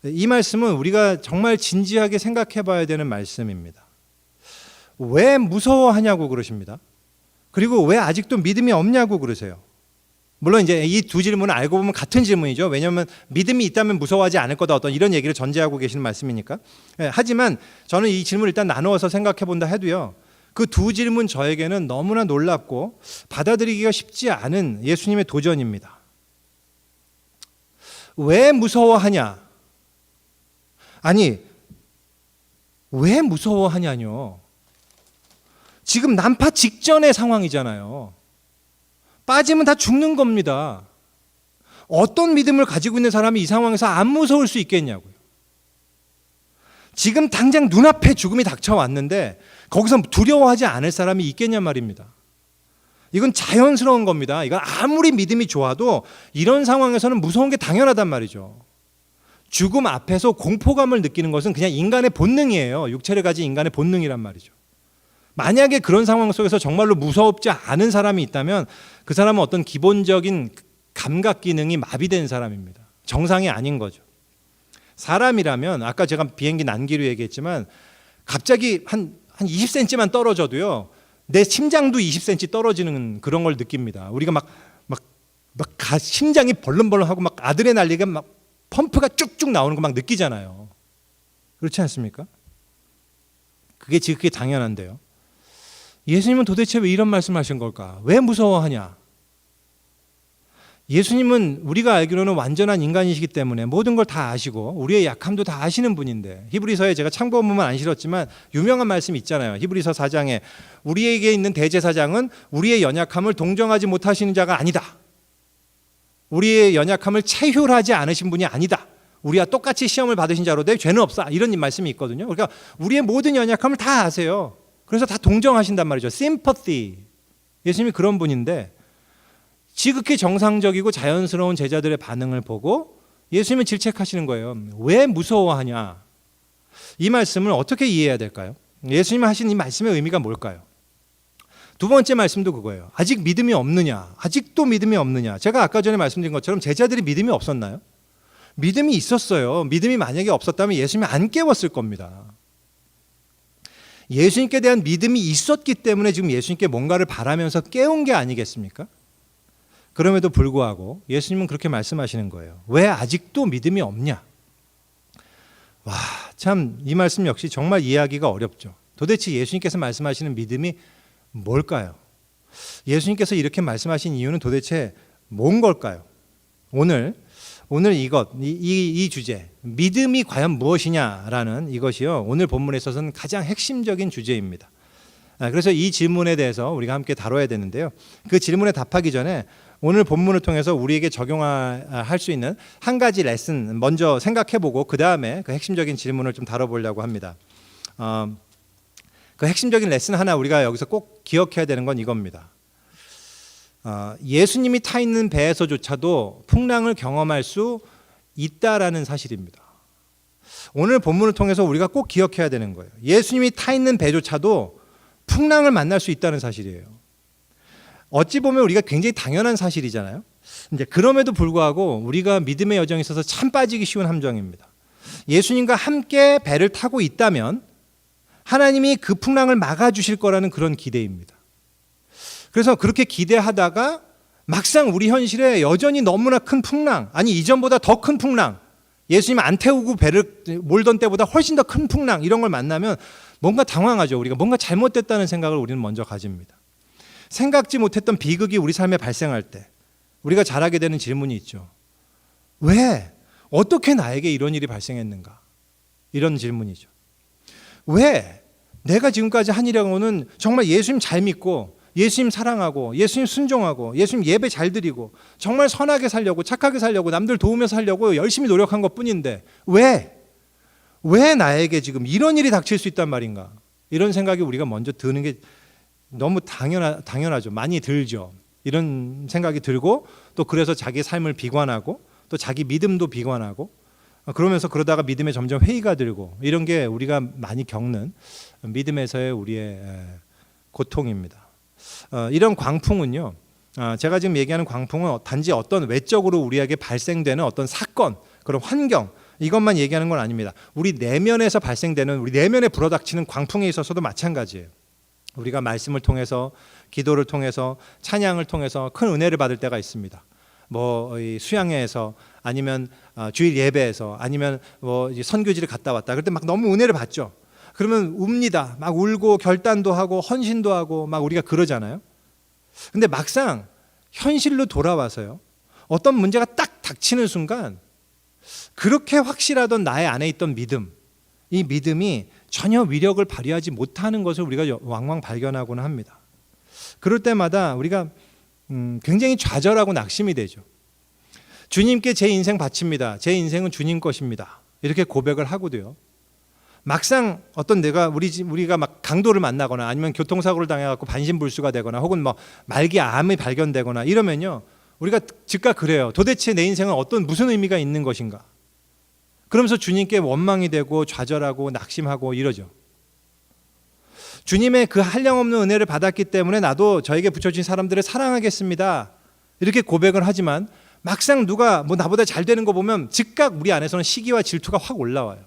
이 말씀은 우리가 정말 진지하게 생각해 봐야 되는 말씀입니다. 왜 무서워하냐고 그러십니다. 그리고 왜 아직도 믿음이 없냐고 그러세요. 물론 이제 이 두 질문은 알고 보면 같은 질문이죠. 왜냐하면 믿음이 있다면 무서워하지 않을 거다 어떤 이런 얘기를 전제하고 계시는 말씀이니까. 하지만 저는 이 질문을 일단 나누어서 생각해 본다 해도요. 그 두 질문 저에게는 너무나 놀랍고 받아들이기가 쉽지 않은 예수님의 도전입니다. 왜 무서워하냐? 아니 왜 무서워하냐뇨. 지금 난파 직전의 상황이잖아요. 빠지면 다 죽는 겁니다. 어떤 믿음을 가지고 있는 사람이 이 상황에서 안 무서울 수 있겠냐고요. 지금 당장 눈앞에 죽음이 닥쳐왔는데 거기서 두려워하지 않을 사람이 있겠냐 말입니다. 이건 자연스러운 겁니다. 이건 아무리 믿음이 좋아도 이런 상황에서는 무서운 게 당연하단 말이죠. 죽음 앞에서 공포감을 느끼는 것은 그냥 인간의 본능이에요. 육체를 가진 인간의 본능이란 말이죠. 만약에 그런 상황 속에서 정말로 무섭지 않은 사람이 있다면 그 사람은 어떤 기본적인 감각 기능이 마비된 사람입니다. 정상이 아닌 거죠. 사람이라면 아까 제가 비행기 난기로 얘기했지만 갑자기 한 20cm만 떨어져도요 내 심장도 20cm 떨어지는 그런 걸 느낍니다. 우리가 막 심장이 벌렁벌렁하고 막 아드레날린이 막 펌프가 쭉쭉 나오는 거 막 느끼잖아요. 그렇지 않습니까? 그게 당연한데요. 예수님은 도대체 왜 이런 말씀하신 걸까? 왜 무서워하냐? 예수님은 우리가 알기로는 완전한 인간이시기 때문에 모든 걸 다 아시고 우리의 약함도 다 아시는 분인데 히브리서에 제가 참고본문 안 실었지만 유명한 말씀이 있잖아요. 히브리서 4장에 우리에게 있는 대제사장은 우리의 연약함을 동정하지 못하시는 자가 아니다. 우리의 연약함을 체휼하지 않으신 분이 아니다. 우리와 똑같이 시험을 받으신 자로 내 죄는 없다. 이런 말씀이 있거든요. 그러니까 우리의 모든 연약함을 다 아세요. 그래서 다 동정하신단 말이죠. sympathy. 예수님이 그런 분인데 지극히 정상적이고 자연스러운 제자들의 반응을 보고 예수님은 질책하시는 거예요. 왜 무서워하냐? 이 말씀을 어떻게 이해해야 될까요? 예수님이 하신 이 말씀의 의미가 뭘까요? 두 번째 말씀도 그거예요. 아직 믿음이 없느냐? 아직도 믿음이 없느냐? 제가 아까 전에 말씀드린 것처럼 제자들이 믿음이 없었나요? 믿음이 있었어요. 믿음이 만약에 없었다면 예수님이 안 깨웠을 겁니다. 예수님께 대한 믿음이 있었기 때문에 지금 예수님께 뭔가를 바라면서 깨운 게 아니겠습니까? 그럼에도 불구하고 예수님은 그렇게 말씀하시는 거예요. 왜 아직도 믿음이 없냐? 와, 참 이 말씀 역시 정말 이해하기가 어렵죠. 도대체 예수님께서 말씀하시는 믿음이 뭘까요? 예수님께서 이렇게 말씀하신 이유는 도대체 뭔 걸까요? 오늘 이 주제 믿음이 과연 무엇이냐라는 이것이요 오늘 본문에 있어서는 가장 핵심적인 주제입니다. 그래서 이 질문에 대해서 우리가 함께 다뤄야 되는데요. 그 질문에 답하기 전에 오늘 본문을 통해서 우리에게 적용할 수 있는 한 가지 레슨 먼저 생각해보고 그 다음에 그 핵심적인 질문을 좀 다뤄보려고 합니다. 그 핵심적인 레슨 하나 우리가 여기서 꼭 기억해야 되는 건 이겁니다. 예수님이 타 있는 배에서조차도 풍랑을 경험할 수 있다라는 사실입니다. 오늘 본문을 통해서 우리가 꼭 기억해야 되는 거예요. 예수님이 타 있는 배조차도 풍랑을 만날 수 있다는 사실이에요. 어찌 보면 우리가 굉장히 당연한 사실이잖아요. 이제 그럼에도 불구하고 우리가 믿음의 여정에 있어서 참 빠지기 쉬운 함정입니다. 예수님과 함께 배를 타고 있다면 하나님이 그 풍랑을 막아주실 거라는 그런 기대입니다. 그래서 그렇게 기대하다가 막상 우리 현실에 여전히 너무나 큰 풍랑, 아니 이전보다 더 큰 풍랑, 예수님 안 태우고 배를 몰던 때보다 훨씬 더 큰 풍랑, 이런 걸 만나면 뭔가 당황하죠. 우리가 뭔가 잘못됐다는 생각을 우리는 먼저 가집니다. 생각지 못했던 비극이 우리 삶에 발생할 때 우리가 잘하게 되는 질문이 있죠. 왜? 어떻게 나에게 이런 일이 발생했는가? 이런 질문이죠. 왜? 내가 지금까지 한 일하고는 정말 예수님 잘 믿고 예수님 사랑하고 예수님 순종하고 예수님 예배 잘 드리고 정말 선하게 살려고 착하게 살려고 남들 도우면서 살려고 열심히 노력한 것뿐인데 왜 나에게 지금 이런 일이 닥칠 수 있단 말인가? 이런 생각이 우리가 먼저 드는 게 너무 당연하죠. 많이 들죠. 이런 생각이 들고 또 그래서 자기 삶을 비관하고 또 자기 믿음도 비관하고 그러면서 그러다가 믿음에 점점 회의가 들고 이런 게 우리가 많이 겪는 믿음에서의 우리의 고통입니다. 이런 광풍은요, 제가 지금 얘기하는 광풍은 단지 어떤 외적으로 우리에게 발생되는 어떤 사건, 그런 환경, 이것만 얘기하는 건 아닙니다. 우리 내면에서 발생되는, 우리 내면에 불어닥치는 광풍에 있어서도 마찬가지예요. 우리가 말씀을 통해서, 기도를 통해서, 찬양을 통해서 큰 은혜를 받을 때가 있습니다. 뭐 수양회에서 아니면 주일 예배에서 아니면 뭐 선교지를 갔다 왔다. 그럴 때 막 너무 은혜를 받죠. 그러면 웁니다. 막 울고 결단도 하고 헌신도 하고 막 우리가 그러잖아요. 근데 막상 현실로 돌아와서요, 어떤 문제가 딱 닥치는 순간 그렇게 확실하던 나의 안에 있던 믿음, 이 믿음이 전혀 위력을 발휘하지 못하는 것을 우리가 왕왕 발견하고는 합니다. 그럴 때마다 우리가 굉장히 좌절하고 낙심이 되죠. 주님께 제 인생 바칩니다. 제 인생은 주님 것입니다. 이렇게 고백을 하고도요, 막상 어떤 우리가 막 강도를 만나거나 아니면 교통사고를 당해갖고 반신불수가 되거나 혹은 뭐 말기 암이 발견되거나 이러면요, 우리가 즉각 그래요. 도대체 내 인생은 무슨 의미가 있는 것인가? 그러면서 주님께 원망이 되고 좌절하고 낙심하고 이러죠. 주님의 그 한량없는 은혜를 받았기 때문에 나도 저에게 붙여주신 사람들을 사랑하겠습니다. 이렇게 고백을 하지만 막상 누가 뭐 나보다 잘 되는 거 보면 즉각 우리 안에서는 시기와 질투가 확 올라와요.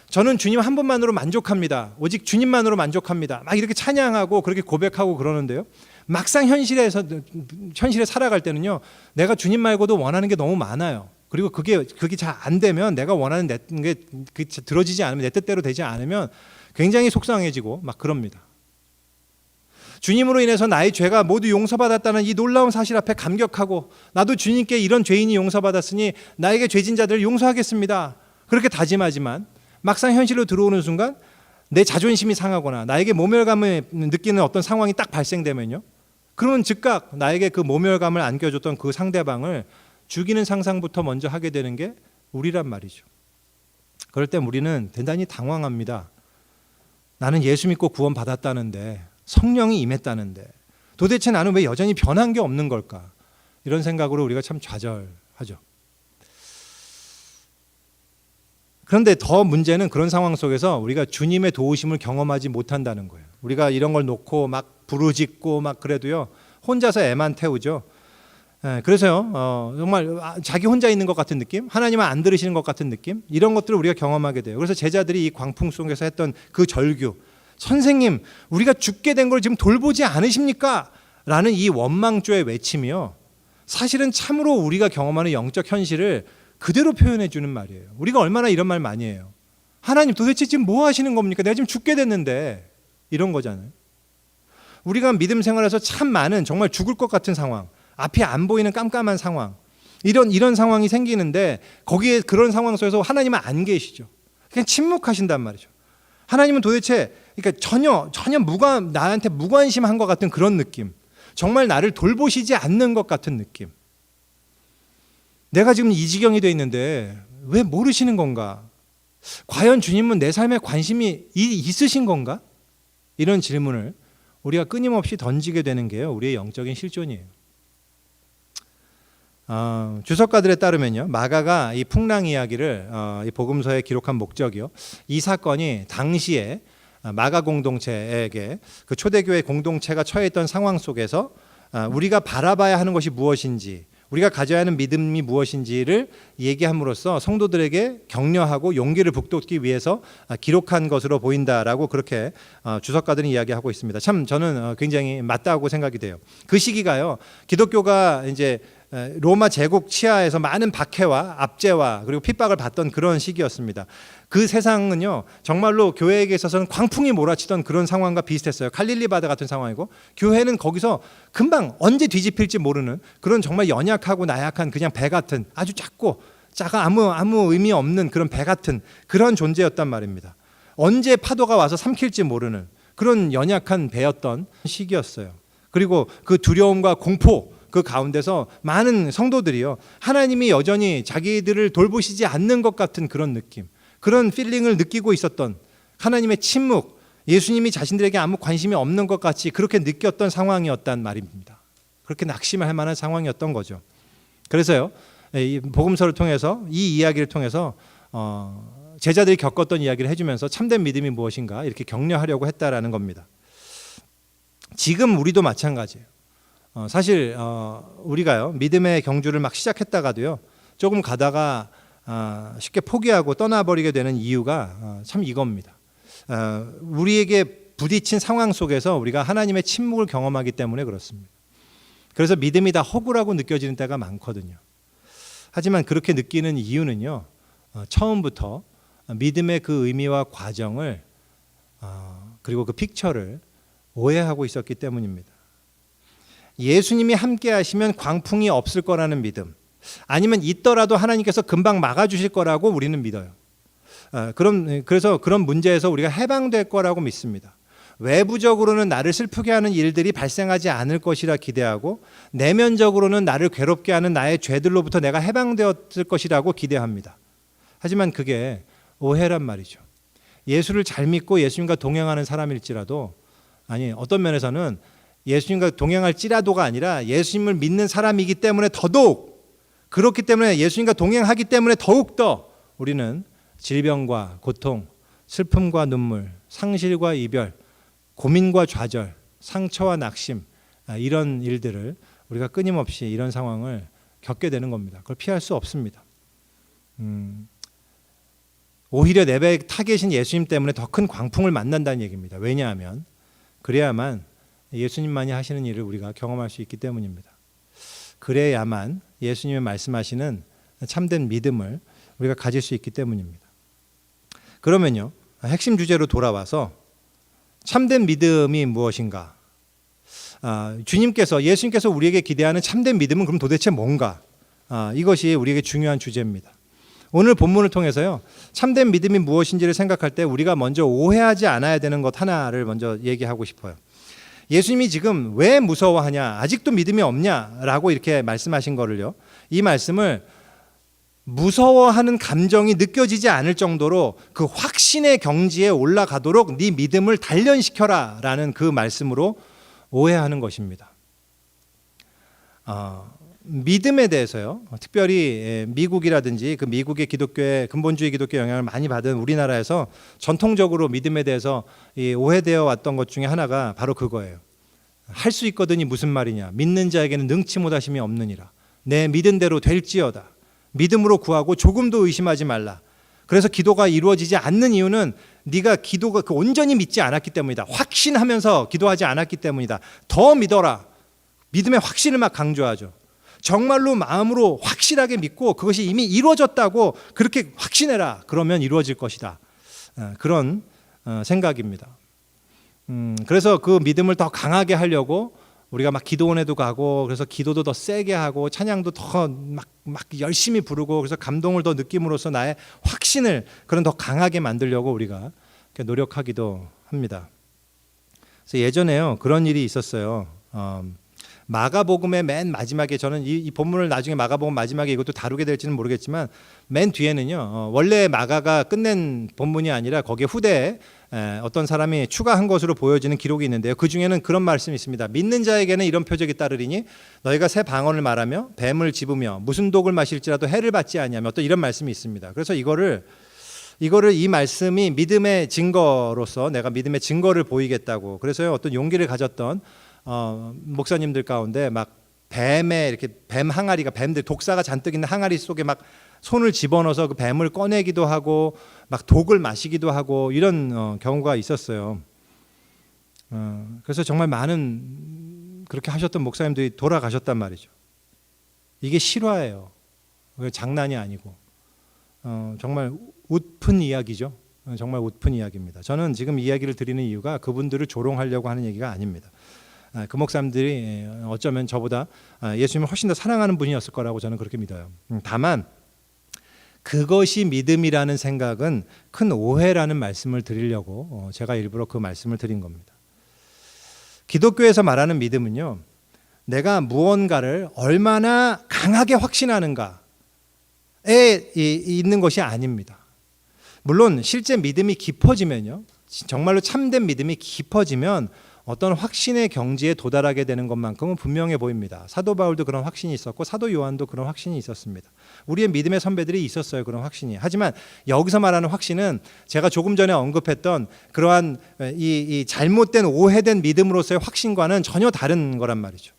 저는 주님 한 분만으로 만족합니다. 오직 주님만으로 만족합니다. 막 이렇게 찬양하고 그렇게 고백하고 그러는데요, 막상 현실에 살아갈 때는요, 내가 주님 말고도 원하는 게 너무 많아요. 그리고 그게 잘 안 되면, 내가 원하는 게 들어지지 않으면, 내 뜻대로 되지 않으면 굉장히 속상해지고 막 그럽니다. 주님으로 인해서 나의 죄가 모두 용서받았다는 이 놀라운 사실 앞에 감격하고, 나도 주님께 이런 죄인이 용서받았으니 나에게 죄진 자들을 용서하겠습니다, 그렇게 다짐하지만 막상 현실로 들어오는 순간 내 자존심이 상하거나 나에게 모멸감을 느끼는 어떤 상황이 딱 발생되면요, 그러면 즉각 나에게 그 모멸감을 안겨줬던 그 상대방을 죽이는 상상부터 먼저 하게 되는 게 우리란 말이죠. 그럴 때 우리는 대단히 당황합니다. 나는 예수 믿고 구원 받았다는데, 성령이 임했다는데 도대체 나는 왜 여전히 변한 게 없는 걸까? 이런 생각으로 우리가 참 좌절하죠. 그런데 더 문제는 그런 상황 속에서 우리가 주님의 도우심을 경험하지 못한다는 거예요. 우리가 이런 걸 놓고 막 부르짖고 막 그래도요, 혼자서 애만 태우죠. 그래서요, 정말 자기 혼자 있는 것 같은 느낌, 하나님은 안 들으시는 것 같은 느낌, 이런 것들을 우리가 경험하게 돼요. 그래서 제자들이 이 광풍 속에서 했던 그 절규, 선생님, 우리가 죽게 된 걸 지금 돌보지 않으십니까? 라는 이 원망조의 외침이요, 사실은 참으로 우리가 경험하는 영적 현실을 그대로 표현해 주는 말이에요. 우리가 얼마나 이런 말 많이 해요. 하나님 도대체 지금 뭐 하시는 겁니까? 내가 지금 죽게 됐는데, 이런 거잖아요. 우리가 믿음 생활에서 참 많은 정말 죽을 것 같은 상황, 앞이 안 보이는 깜깜한 상황, 이런 상황이 생기는데 거기에 그런 상황 속에서 하나님은 안 계시죠. 그냥 침묵하신단 말이죠. 하나님은 도대체 그러니까 전혀 나한테 무관심한 것 같은 그런 느낌, 정말 나를 돌보시지 않는 것 같은 느낌. 내가 지금 이 지경이 돼 있는데 왜 모르시는 건가? 과연 주님은 내 삶에 관심이 있으신 건가? 이런 질문을 우리가 끊임없이 던지게 되는 게요, 우리의 영적인 실존이에요. 주석가들에 따르면요, 마가가 이 풍랑 이야기를 이 복음서에 기록한 목적이요, 이 사건이 당시에 마가 공동체에게 그 초대교회 공동체가 처해 있던 상황 속에서 우리가 바라봐야 하는 것이 무엇인지, 우리가 가져야 하는 믿음이 무엇인지를 얘기함으로써 성도들에게 격려하고 용기를 북돋기 위해서 기록한 것으로 보인다라고 그렇게 주석가들은 이야기하고 있습니다. 참 저는 굉장히 맞다고 생각이 돼요. 그 시기가요, 기독교가 이제 로마 제국 치하에서 많은 박해와 압제와 그리고 핍박을 받던 그런 시기였습니다. 그 세상은요, 정말로 교회에게 있어서는 광풍이 몰아치던 그런 상황과 비슷했어요. 갈릴리 바다 같은 상황이고, 교회는 거기서 금방 언제 뒤집힐지 모르는 그런 정말 연약하고 나약한 그냥 배 같은, 아주 작아 아무 의미 없는 그런 배 같은 그런 존재였단 말입니다. 언제 파도가 와서 삼킬지 모르는 그런 연약한 배였던 시기였어요. 그리고 그 두려움과 공포 그 가운데서 많은 성도들이요, 하나님이 여전히 자기들을 돌보시지 않는 것 같은 그런 느낌, 그런 필링을 느끼고 있었던, 하나님의 침묵, 예수님이 자신들에게 아무 관심이 없는 것 같이 그렇게 느꼈던 상황이었단 말입니다. 그렇게 낙심할 만한 상황이었던 거죠. 그래서요, 이 복음서를 통해서, 이 이야기를 통해서 제자들이 겪었던 이야기를 해주면서 참된 믿음이 무엇인가 이렇게 격려하려고 했다라는 겁니다. 지금 우리도 마찬가지예요. 사실 우리가요, 믿음의 경주를 막 시작했다가도요, 조금 가다가 쉽게 포기하고 떠나버리게 되는 이유가 참 이겁니다. 우리에게 부딪힌 상황 속에서 우리가 하나님의 침묵을 경험하기 때문에 그렇습니다. 그래서 믿음이 다 허구라고 느껴지는 때가 많거든요. 하지만 그렇게 느끼는 이유는요, 처음부터 믿음의 그 의미와 과정을 그리고 그 픽처를 오해하고 있었기 때문입니다. 예수님이 함께 하시면 광풍이 없을 거라는 믿음, 아니면 있더라도 하나님께서 금방 막아주실 거라고 우리는 믿어요. 그래서 그런 문제에서 우리가 해방될 거라고 믿습니다. 외부적으로는 나를 슬프게 하는 일들이 발생하지 않을 것이라 기대하고, 내면적으로는 나를 괴롭게 하는 나의 죄들로부터 내가 해방되었을 것이라고 기대합니다. 하지만 그게 오해란 말이죠. 예수를 잘 믿고 예수님과 동행하는 사람일지라도, 아니 어떤 면에서는 예수님과 동행할지라도가 아니라 예수님을 믿는 사람이기 때문에 더더욱, 그렇기 때문에 예수님과 동행하기 때문에 더욱더 우리는 질병과 고통, 슬픔과 눈물, 상실과 이별, 고민과 좌절, 상처와 낙심, 이런 일들을 우리가 끊임없이 이런 상황을 겪게 되는 겁니다. 그걸 피할 수 없습니다. 오히려 내 배에 타 계신 예수님 때문에 더 큰 광풍을 만난다는 얘기입니다. 왜냐하면 그래야만 예수님만이 하시는 일을 우리가 경험할 수 있기 때문입니다. 그래야만 예수님이 말씀하시는 참된 믿음을 우리가 가질 수 있기 때문입니다. 그러면요, 핵심 주제로 돌아와서 참된 믿음이 무엇인가? 예수님께서 우리에게 기대하는 참된 믿음은 그럼 도대체 뭔가? 이것이 우리에게 중요한 주제입니다. 오늘 본문을 통해서요, 참된 믿음이 무엇인지를 생각할 때 우리가 먼저 오해하지 않아야 되는 것 하나를 먼저 얘기하고 싶어요. 예수님이 지금 왜 무서워하냐, 아직도 믿음이 없냐라고 이렇게 말씀하신 거를요, 이 말씀을 무서워하는 감정이 느껴지지 않을 정도로 그 확신의 경지에 올라가도록 네 믿음을 단련시켜라 라는 그 말씀으로 오해하는 것입니다. 믿음에 대해서요, 특별히 미국이라든지 그 미국의 기독교의 근본주의 기독교 영향을 많이 받은 우리나라에서 전통적으로 믿음에 대해서 오해되어 왔던 것 중에 하나가 바로 그거예요. 할 수 있거든이 무슨 말이냐, 믿는 자에게는 능치 못하심이 없느니라, 내 믿은 대로 될지어다, 믿음으로 구하고 조금도 의심하지 말라. 그래서 기도가 이루어지지 않는 이유는 네가 기도가 온전히 믿지 않았기 때문이다. 확신하면서 기도하지 않았기 때문이다. 더 믿어라. 믿음의 확신을 막 강조하죠. 정말로 마음으로 확실하게 믿고 그것이 이미 이루어졌다고 그렇게 확신해라. 그러면 이루어질 것이다. 그런 생각입니다. 그래서 그 믿음을 더 강하게 하려고 우리가 막 기도원에도 가고, 그래서 기도도 더 세게 하고 찬양도 더 막 열심히 부르고, 그래서 감동을 더 느낌으로써 나의 확신을 그런 더 강하게 만들려고 우리가 노력하기도 합니다. 그래서 예전에요, 그런 일이 있었어요. 마가복음의 맨 마지막에, 저는 이 본문을 나중에 마가복음 마지막에 이것도 다루게 될지는 모르겠지만 맨 뒤에는요, 원래 마가가 끝낸 본문이 아니라 거기에 후대에 어떤 사람이 추가한 것으로 보여지는 기록이 있는데요, 그 중에는 그런 말씀이 있습니다. 믿는 자에게는 이런 표적이 따르리니 너희가 새 방언을 말하며 뱀을 집으며 무슨 독을 마실지라도 해를 받지 아니하며, 어떤 이런 말씀이 있습니다. 그래서 이거를 이 말씀이 믿음의 증거로서 내가 믿음의 증거를 보이겠다고, 그래서요, 어떤 용기를 가졌던 목사님들 가운데 막 뱀의 이렇게 뱀 항아리가 뱀들 독사가 잔뜩 있는 항아리 속에 막 손을 집어넣어서 그 뱀을 꺼내기도 하고 막 독을 마시기도 하고 이런 경우가 있었어요. 그래서 정말 많은 그렇게 하셨던 목사님들이 돌아가셨단 말이죠. 이게 실화예요. 장난이 아니고 정말 웃픈 이야기죠. 정말 웃픈 이야기입니다. 저는 지금 이야기를 드리는 이유가 그분들을 조롱하려고 하는 얘기가 아닙니다. 그 목사님들이 어쩌면 저보다 예수님을 훨씬 더 사랑하는 분이었을 거라고 저는 그렇게 믿어요. 다만 그것이 믿음이라는 생각은 큰 오해라는 말씀을 드리려고 제가 일부러 그 말씀을 드린 겁니다. 기독교에서 말하는 믿음은요, 내가 무언가를 얼마나 강하게 확신하는가에 있는 것이 아닙니다. 물론 실제 믿음이 깊어지면요, 정말로 참된 믿음이 깊어지면 어떤 확신의 경지에 도달하게 되는 것만큼은 분명해 보입니다. 사도 바울도 그런 확신이 있었고 사도 요한도 그런 확신이 있었습니다. 우리의 믿음의 선배들이 있었어요, 그런 확신이. 하지만 여기서 말하는 확신은 제가 조금 전에 언급했던 그러한 이 잘못된 오해된 믿음으로서의 확신과는 전혀 다른 거란 말이죠.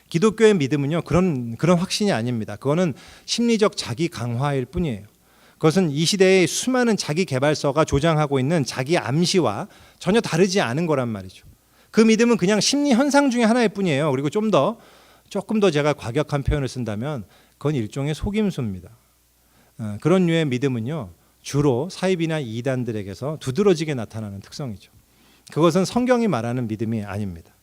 기독교의 믿음은요, 그런 확신이 아닙니다. 그거는 심리적 자기 강화일 뿐이에요. 그것은 이 시대의 수많은 자기 개발서가 조장하고 있는 자기 암시와 전혀 다르지 않은 거란 말이죠. 그 믿음은 그냥 심리 현상 중에 하나일 뿐이에요. 그리고 조금 더 제가 과격한 표현을 쓴다면 그건 일종의 속임수입니다. 그런 류의 믿음은요, 주로 사이비나 이단들에게서 두드러지게 나타나는 특성이죠. 그것은 성경이 말하는 믿음이 아닙니다.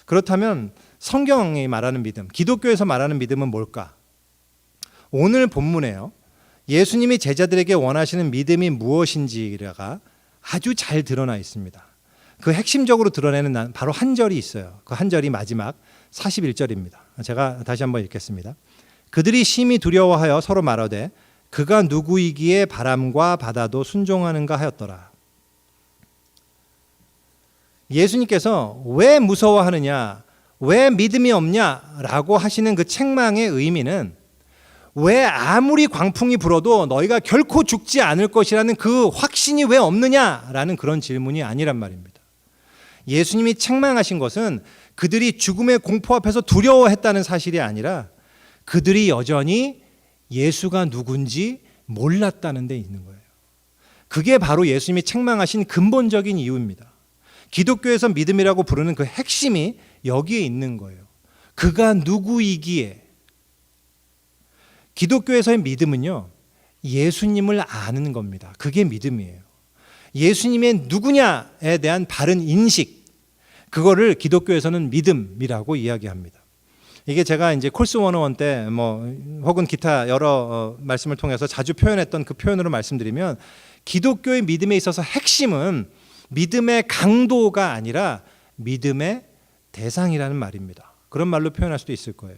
그렇다면 성경이 말하는 믿음, 기독교에서 말하는 믿음은 뭘까? 오늘 본문에요, 예수님이 제자들에게 원하시는 믿음이 무엇인지가 아주 잘 드러나 있습니다. 그 핵심적으로 드러내는 바로 한 절이 있어요. 그 한 절이 마지막 41절입니다. 제가 다시 한번 읽겠습니다. 그들이 심히 두려워하여 서로 말하되 그가 누구이기에 바람과 바다도 순종하는가 하였더라. 예수님께서 왜 무서워하느냐, 왜 믿음이 없냐라고 하시는 그 책망의 의미는 왜 아무리 광풍이 불어도 너희가 결코 죽지 않을 것이라는 그 확신이 왜 없느냐라는 그런 질문이 아니란 말입니다. 예수님이 책망하신 것은 그들이 죽음의 공포 앞에서 두려워했다는 사실이 아니라 그들이 여전히 예수가 누군지 몰랐다는 데 있는 거예요. 그게 바로 예수님이 책망하신 근본적인 이유입니다. 기독교에서 믿음이라고 부르는 그 핵심이 여기에 있는 거예요. 그가 누구이기에. 기독교에서의 믿음은요, 예수님을 아는 겁니다. 그게 믿음이에요. 예수님의 누구냐에 대한 바른 인식, 그거를 기독교에서는 믿음이라고 이야기합니다. 이게 제가 이제 콜스 101 때 혹은 기타 여러 말씀을 통해서 자주 표현했던 그 표현으로 말씀드리면, 기독교의 믿음에 있어서 핵심은 믿음의 강도가 아니라 믿음의 대상이라는 말입니다. 그런 말로 표현할 수도 있을 거예요.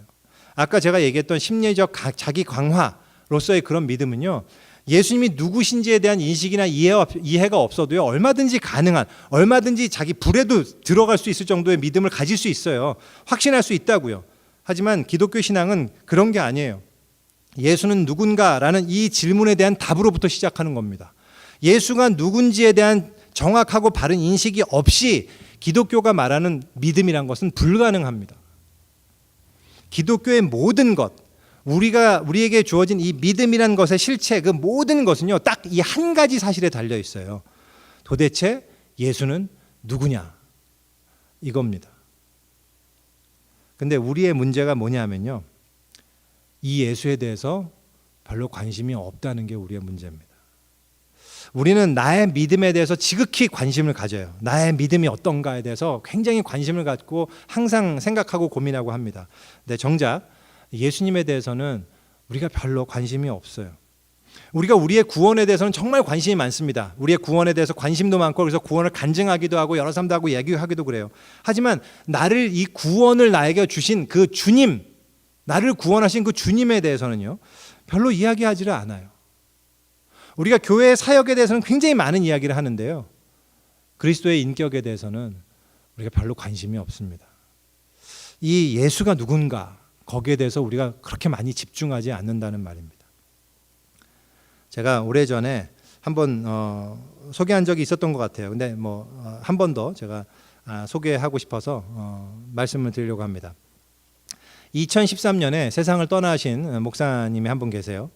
아까 제가 얘기했던 심리적 자기 강화로서의 그런 믿음은요, 예수님이 누구신지에 대한 인식이나 이해가 없어도요, 얼마든지 가능한, 얼마든지 자기 불에도 들어갈 수 있을 정도의 믿음을 가질 수 있어요. 확신할 수 있다고요. 하지만 기독교 신앙은 그런 게 아니에요. 예수는 누군가라는 이 질문에 대한 답으로부터 시작하는 겁니다. 예수가 누군지에 대한 정확하고 바른 인식이 없이 기독교가 말하는 믿음이란 것은 불가능합니다. 기독교의 모든 것, 우리에게 주어진 이 믿음이란 것의 실체, 그 모든 것은요, 딱 이 한 가지 사실에 달려 있어요. 도대체 예수는 누구냐? 이겁니다. 근데 우리의 문제가 뭐냐면요, 이 예수에 대해서 별로 관심이 없다는 게 우리의 문제입니다. 우리는 나의 믿음에 대해서 지극히 관심을 가져요. 나의 믿음이 어떤가에 대해서 굉장히 관심을 갖고 항상 생각하고 고민하고 합니다. 근데 정작 예수님에 대해서는 우리가 별로 관심이 없어요. 우리가 우리의 구원에 대해서는 정말 관심이 많습니다. 우리의 구원에 대해서 관심도 많고, 그래서 구원을 간증하기도 하고 여러 사람들하고 얘기하기도 그래요. 하지만 이 구원을 나에게 주신 그 주님, 나를 구원하신 그 주님에 대해서는요, 별로 이야기하지를 않아요. 우리가 교회의 사역에 대해서는 굉장히 많은 이야기를 하는데요, 그리스도의 인격에 대해서는 우리가 별로 관심이 없습니다. 이 예수가 누군가, 거기에 대해서 우리가 그렇게 많이 집중하지 않는다는 말입니다. 제가 오래전에 한번 소개한 적이 있었던 것 같아요. 근데 한 번 더 제가 소개하고 싶어서 말씀을 드리려고 합니다. 2013년에 세상을 떠나신 목사님이 한 분 계세요.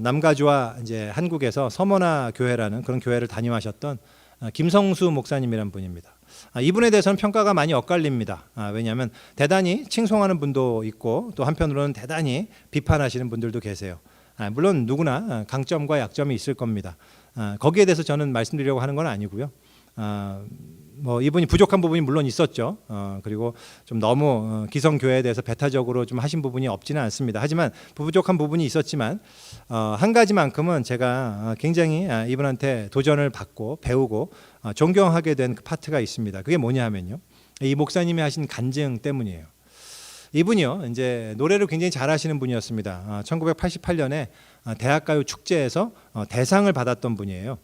남가주와 이제 한국에서 서머나 교회라는 그런 교회를 담임하셨던 김성수 목사님이란 분입니다. 이분에 대해서는 평가가 많이 엇갈립니다. 왜냐하면 대단히 칭송하는 분도 있고 또 한편으로는 대단히 비판하시는 분들도 계세요. 물론 누구나 강점과 약점이 있을 겁니다. 거기에 대해서 저는 말씀드리려고 하는 건 아니고요. 뭐 이분이 부족한 부분이 물론 있었죠. 그리고 좀 너무 기성교회에 대해서 배타적으로 좀 하신 부분이 없지는 않습니다. 하지만 부족한 부분이 있었지만 한 가지만큼은 제가 굉장히 이분한테 도전을 받고 배우고 존경하게 된 그 파트가 있습니다. 그게 뭐냐 하면요, 이 목사님이 하신 간증 때문이에요. 이분이요, 이제 노래를 굉장히 잘하시는 분이었습니다. 1988년에 대학가요 축제에서 대상을 받았던 분이에요.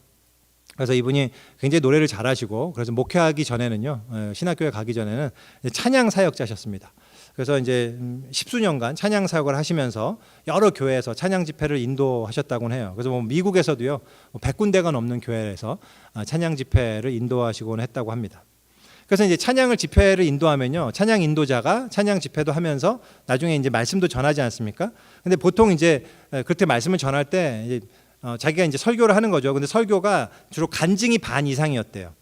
그래서 이분이 굉장히 노래를 잘하시고, 그래서 목회하기 전에는요, 신학교에 가기 전에는 찬양 사역자셨습니다. 그래서 이제 10수년간 찬양 사역을 하시면서 여러 교회에서 찬양 집회를 인도하셨다고 해요. 그래서 뭐 미국에서도요, 100군데가 넘는 교회에서 찬양 집회를 인도하시곤 했다고 합니다. 그래서 이제 찬양을 집회를 인도하면요, 찬양 인도자가 찬양 집회도 하면서 나중에 이제 말씀도 전하지 않습니까? 근데 보통 이제 그때 말씀을 전할 때 이제 자기가 이제 설교를 하는 거죠. 근데 설교가 주로 간증이 반 이상이었대요.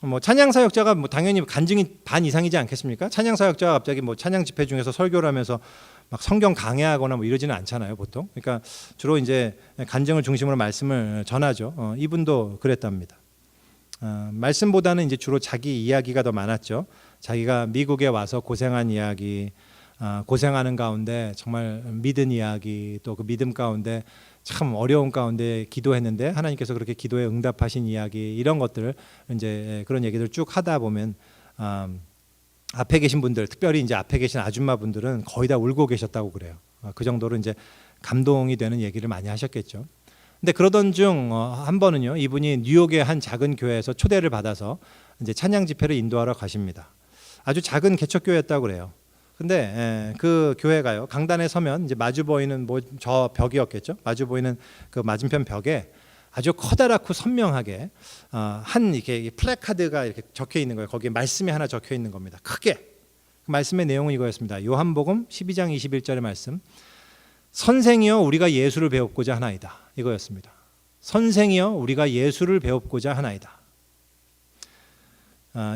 뭐 찬양 사역자가 뭐 당연히 간증이 반 이상이지 않겠습니까? 찬양 사역자가 갑자기 뭐 찬양 집회 중에서 설교를 하면서 막 성경 강해하거나 뭐 이러지는 않잖아요, 보통. 그러니까 주로 이제 간증을 중심으로 말씀을 전하죠. 이분도 그랬답니다. 말씀보다는 이제 주로 자기 이야기가 더 많았죠. 자기가 미국에 와서 고생한 이야기, 고생하는 가운데 정말 믿은 이야기, 또 그 믿음 가운데 참 어려운 가운데 기도했는데 하나님께서 그렇게 기도에 응답하신 이야기, 이런 것들을 이제 그런 얘기들 쭉 하다 보면 앞에 계신 분들, 특별히 이제 앞에 계신 아줌마 분들은 거의 다 울고 계셨다고 그래요. 그 정도로 이제 감동이 되는 얘기를 많이 하셨겠죠. 근데 그러던 중 한 번은요, 이분이 뉴욕의 한 작은 교회에서 초대를 받아서 이제 찬양 집회를 인도하러 가십니다. 아주 작은 개척교회였다고 그래요. 근데 그 교회가요, 강단에 서면 이제 마주 보이는 뭐 저 벽이었겠죠. 마주 보이는 그 맞은편 벽에 아주 커다랗고 선명하게 한 이렇게 플래카드가 이렇게 적혀 있는 거예요. 거기에 말씀이 하나 적혀 있는 겁니다. 크게. 그 말씀의 내용은 이거였습니다. 요한복음 12장 21절의 말씀. 선생이여 우리가 예수를 배웠고자 하나이다. 이거였습니다. 선생이여 우리가 예수를 배웠고자 하나이다.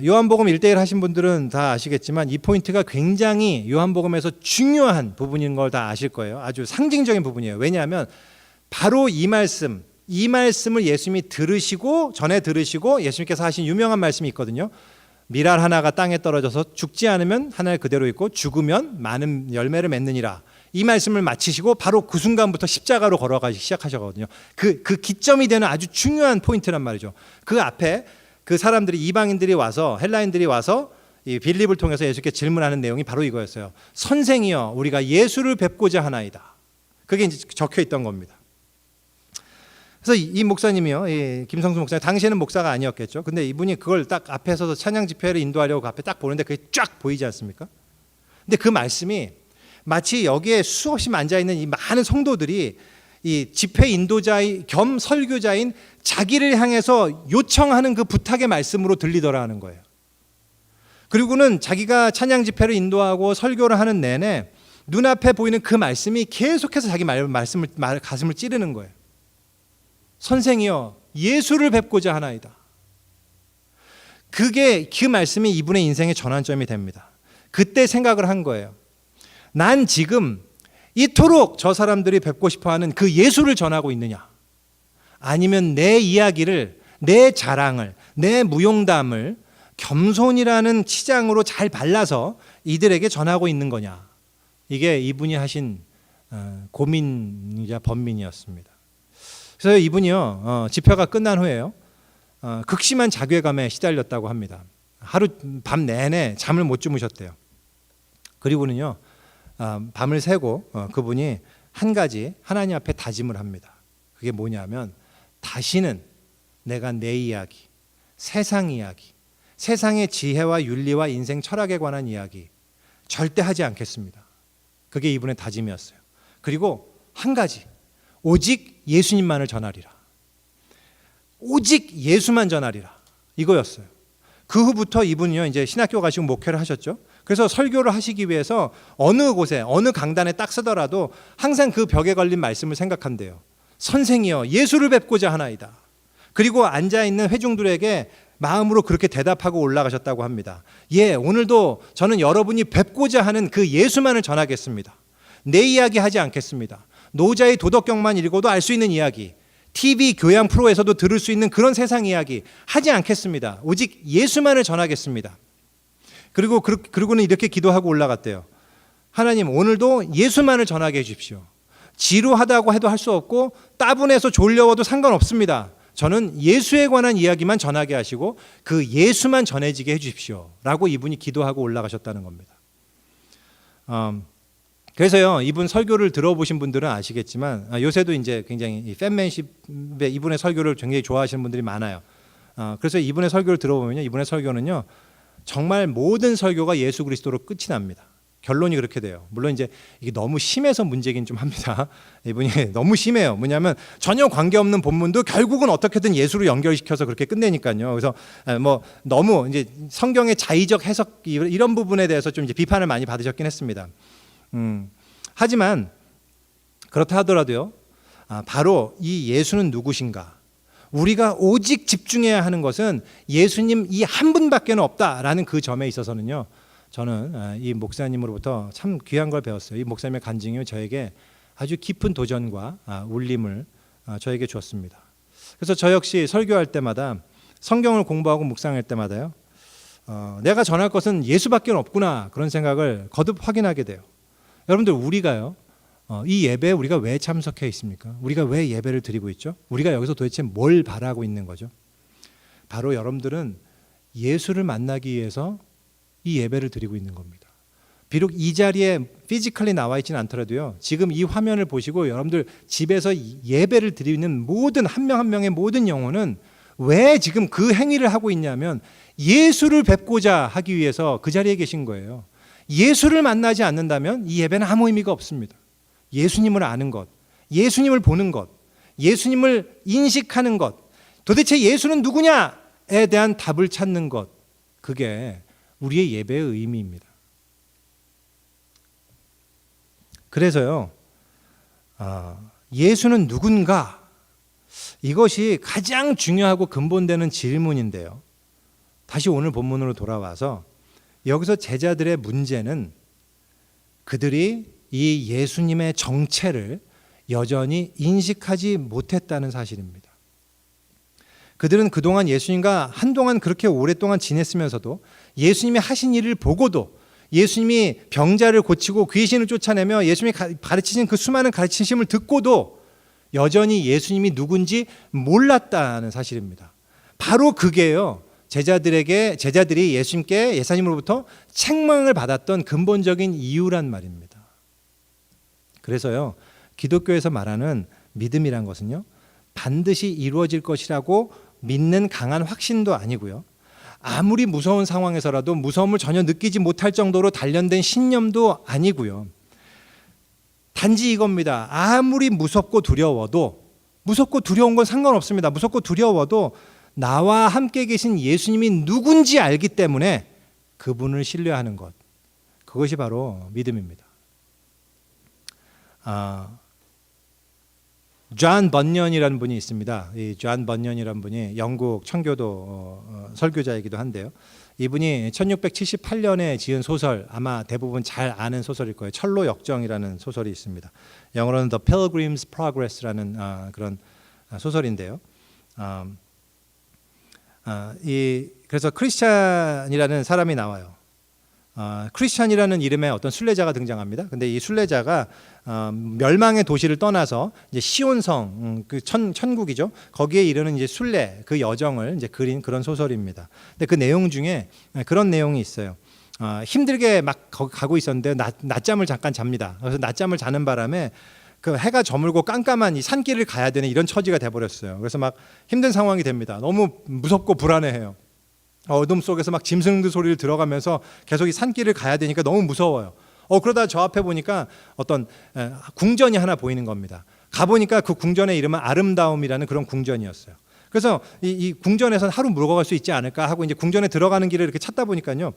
요한복음 1대1 하신 분들은 다 아시겠지만 이 포인트가 굉장히 요한복음에서 중요한 부분인 걸 다 아실 거예요. 아주 상징적인 부분이에요. 왜냐하면 바로 이 말씀을 예수님이 전에 들으시고 예수님께서 하신 유명한 말씀이 있거든요. 밀알 하나가 땅에 떨어져서 죽지 않으면 하늘 그대로 있고 죽으면 많은 열매를 맺느니라. 이 말씀을 마치시고 바로 그 순간부터 십자가로 걸어가기 시작하셨거든요. 그 기점이 되는 아주 중요한 포인트란 말이죠. 그 앞에 그 사람들이, 이방인들이 와서, 헬라인들이 와서 이 빌립을 통해서 예수께 질문하는 내용이 바로 이거였어요. 선생이여 우리가 예수를 뵙고자 하나이다. 그게 이제 적혀 있던 겁니다. 그래서 이 목사님이요, 이 김성수 목사님, 당시에는 목사가 아니었겠죠. 근데 이분이 그걸 딱 앞에 서서 찬양 집회를 인도하려고 그 앞에 딱 보는데 그게 쫙 보이지 않습니까? 근데 그 말씀이 마치 여기에 수없이 앉아 있는 이 많은 성도들이 이 집회 인도자 겸 설교자인 자기를 향해서 요청하는 그 부탁의 말씀으로 들리더라는 거예요. 그리고는 자기가 찬양 집회를 인도하고 설교를 하는 내내 눈앞에 보이는 그 말씀이 계속해서 자기 가슴을 찌르는 거예요. 선생이여 예수를 뵙고자 하나이다. 그 말씀이 이분의 인생의 전환점이 됩니다. 그때 생각을 한 거예요. 난 지금 이토록 저 사람들이 뵙고 싶어하는 그 예수를 전하고 있느냐, 아니면 내 이야기를, 내 자랑을, 내 무용담을 겸손이라는 치장으로 잘 발라서 이들에게 전하고 있는 거냐. 이게 이분이 하신 고민이자 번민이었습니다. 그래서 이분이요, 집회가 끝난 후에요, 극심한 자괴감에 시달렸다고 합니다. 하루 밤 내내 잠을 못 주무셨대요. 그리고는요, 밤을 새고 그분이 한 가지 하나님 앞에 다짐을 합니다. 그게 뭐냐면, 다시는 내가 내 이야기, 세상 이야기, 세상의 지혜와 윤리와 인생 철학에 관한 이야기 절대 하지 않겠습니다. 그게 이분의 다짐이었어요. 그리고 한 가지, 오직 예수님만을 전하리라. 오직 예수만 전하리라. 이거였어요. 그 후부터 이분이요, 이제 신학교 가시고 목회를 하셨죠. 그래서 설교를 하시기 위해서 어느 곳에 어느 강단에 딱 서더라도 항상 그 벽에 걸린 말씀을 생각한대요. 선생이여 예수를 뵙고자 하나이다. 그리고 앉아있는 회중들에게 마음으로 그렇게 대답하고 올라가셨다고 합니다. 예, 오늘도 저는 여러분이 뵙고자 하는 그 예수만을 전하겠습니다. 내 이야기 하지 않겠습니다. 노자의 도덕경만 읽어도 알 수 있는 이야기, TV 교양 프로에서도 들을 수 있는 그런 세상 이야기 하지 않겠습니다. 오직 예수만을 전하겠습니다. 그리고는 이렇게 기도하고 올라갔대요. 하나님, 오늘도 예수만을 전하게 해주십시오. 지루하다고 해도 할 수 없고 따분해서 졸려워도 상관없습니다. 저는 예수에 관한 이야기만 전하게 하시고 그 예수만 전해지게 해주십시오 라고 이분이 기도하고 올라가셨다는 겁니다. 그래서요, 이분 설교를 들어보신 분들은 아시겠지만 요새도 이제 굉장히 팬맨십의 이분의 설교를 굉장히 좋아하시는 분들이 많아요. 그래서 이분의 설교를 들어보면요, 이분의 설교는요 정말 모든 설교가 예수 그리스도로 끝이 납니다. 결론이 그렇게 돼요. 물론 이제 이게 너무 심해서 문제긴 좀 합니다. 이분이 너무 심해요. 뭐냐면 전혀 관계없는 본문도 결국은 어떻게든 예수로 연결시켜서 그렇게 끝내니까요. 그래서 뭐 너무 이제 성경의 자의적 해석 이런 부분에 대해서 좀 이제 비판을 많이 받으셨긴 했습니다. 하지만 그렇다 하더라도요, 바로 이 예수는 누구신가? 우리가 오직 집중해야 하는 것은 예수님 이 한 분밖에 없다라는 그 점에 있어서는요, 저는 이 목사님으로부터 참 귀한 걸 배웠어요. 이 목사님의 간증이 저에게 아주 깊은 도전과 울림을 저에게 주었습니다. 그래서 저 역시 설교할 때마다, 성경을 공부하고 묵상할 때마다요, 내가 전할 것은 예수밖에 없구나, 그런 생각을 거듭 확인하게 돼요. 여러분들, 우리가요, 이 예배에 우리가 왜 참석해 있습니까? 우리가 왜 예배를 드리고 있죠? 우리가 여기서 도대체 뭘 바라고 있는 거죠? 바로 여러분들은 예수를 만나기 위해서 이 예배를 드리고 있는 겁니다. 비록 이 자리에 피지컬리 나와 있지는 않더라도요, 지금 이 화면을 보시고 여러분들 집에서 예배를 드리는 모든 한 명 한 명의 모든 영혼은 왜 지금 그 행위를 하고 있냐면 예수를 뵙고자 하기 위해서 그 자리에 계신 거예요. 예수를 만나지 않는다면 이 예배는 아무 의미가 없습니다. 예수님을 아는 것, 예수님을 보는 것, 예수님을 인식하는 것, 도대체 예수는 누구냐에 대한 답을 찾는 것, 그게 우리의 예배의 의미입니다. 그래서요, 예수는 누군가, 이것이 가장 중요하고 근본되는 질문인데요, 다시 오늘 본문으로 돌아와서 여기서 제자들의 문제는 그들이 이 예수님의 정체를 여전히 인식하지 못했다는 사실입니다. 그들은 그동안 예수님과 한동안 그렇게 오랫동안 지냈으면서도 예수님이 하신 일을 보고도, 예수님이 병자를 고치고 귀신을 쫓아내며 예수님이 가르치신 그 수많은 가르치심을 듣고도 여전히 예수님이 누군지 몰랐다는 사실입니다. 바로 그게요, 제자들이 예수님께, 예수님으로부터 책망을 받았던 근본적인 이유란 말입니다. 그래서요, 기독교에서 말하는 믿음이란 것은요, 반드시 이루어질 것이라고 믿는 강한 확신도 아니고요, 아무리 무서운 상황에서라도 무서움을 전혀 느끼지 못할 정도로 단련된 신념도 아니고요, 단지 이겁니다. 아무리 무섭고 두려워도, 무섭고 두려운 건 상관없습니다. 무섭고 두려워도 나와 함께 계신 예수님이 누군지 알기 때문에 그분을 신뢰하는 것, 그것이 바로 믿음입니다. 존 번연이라는 분이 있습니다. 이 존 번연이라는 분이 영국 청교도 설교자이기도 한데요, 이분이 1678년에 지은 소설, 아마 대부분 잘 아는 소설일 거예요. 철로 역정이라는 소설이 있습니다. 영어로는 The Pilgrim's Progress라는 그런 소설인데요, 그래서 크리스찬이라는 사람이 나와요. 크리스찬이라는 이름의 어떤 순례자가 등장합니다. 근데 이 순례자가 멸망의 도시를 떠나서 이제 시온성, 그 천국이죠, 거기에 이르는 이제 순례, 그 여정을 이제 그린 그런 소설입니다. 근데 그 내용 중에 그런 내용이 있어요. 힘들게 막 가고 있었는데 낮잠을 잠깐 잡니다. 그래서 낮잠을 자는 바람에 그 해가 저물고 깜깜한 이 산길을 가야 되는 이런 처지가 돼버렸어요. 그래서 막 힘든 상황이 됩니다. 너무 무섭고 불안해해요. 어둠 속에서 막 짐승들 소리를 들어가면서 계속 이 산길을 가야 되니까 너무 무서워요. 그러다 저 앞에 보니까 어떤 궁전이 하나 보이는 겁니다. 가보니까 그 궁전의 이름은 아름다움이라는 그런 궁전이었어요. 그래서 이 궁전에서 하루 묵어갈 수 있지 않을까 하고 이제 궁전에 들어가는 길을 이렇게 찾다 보니까요,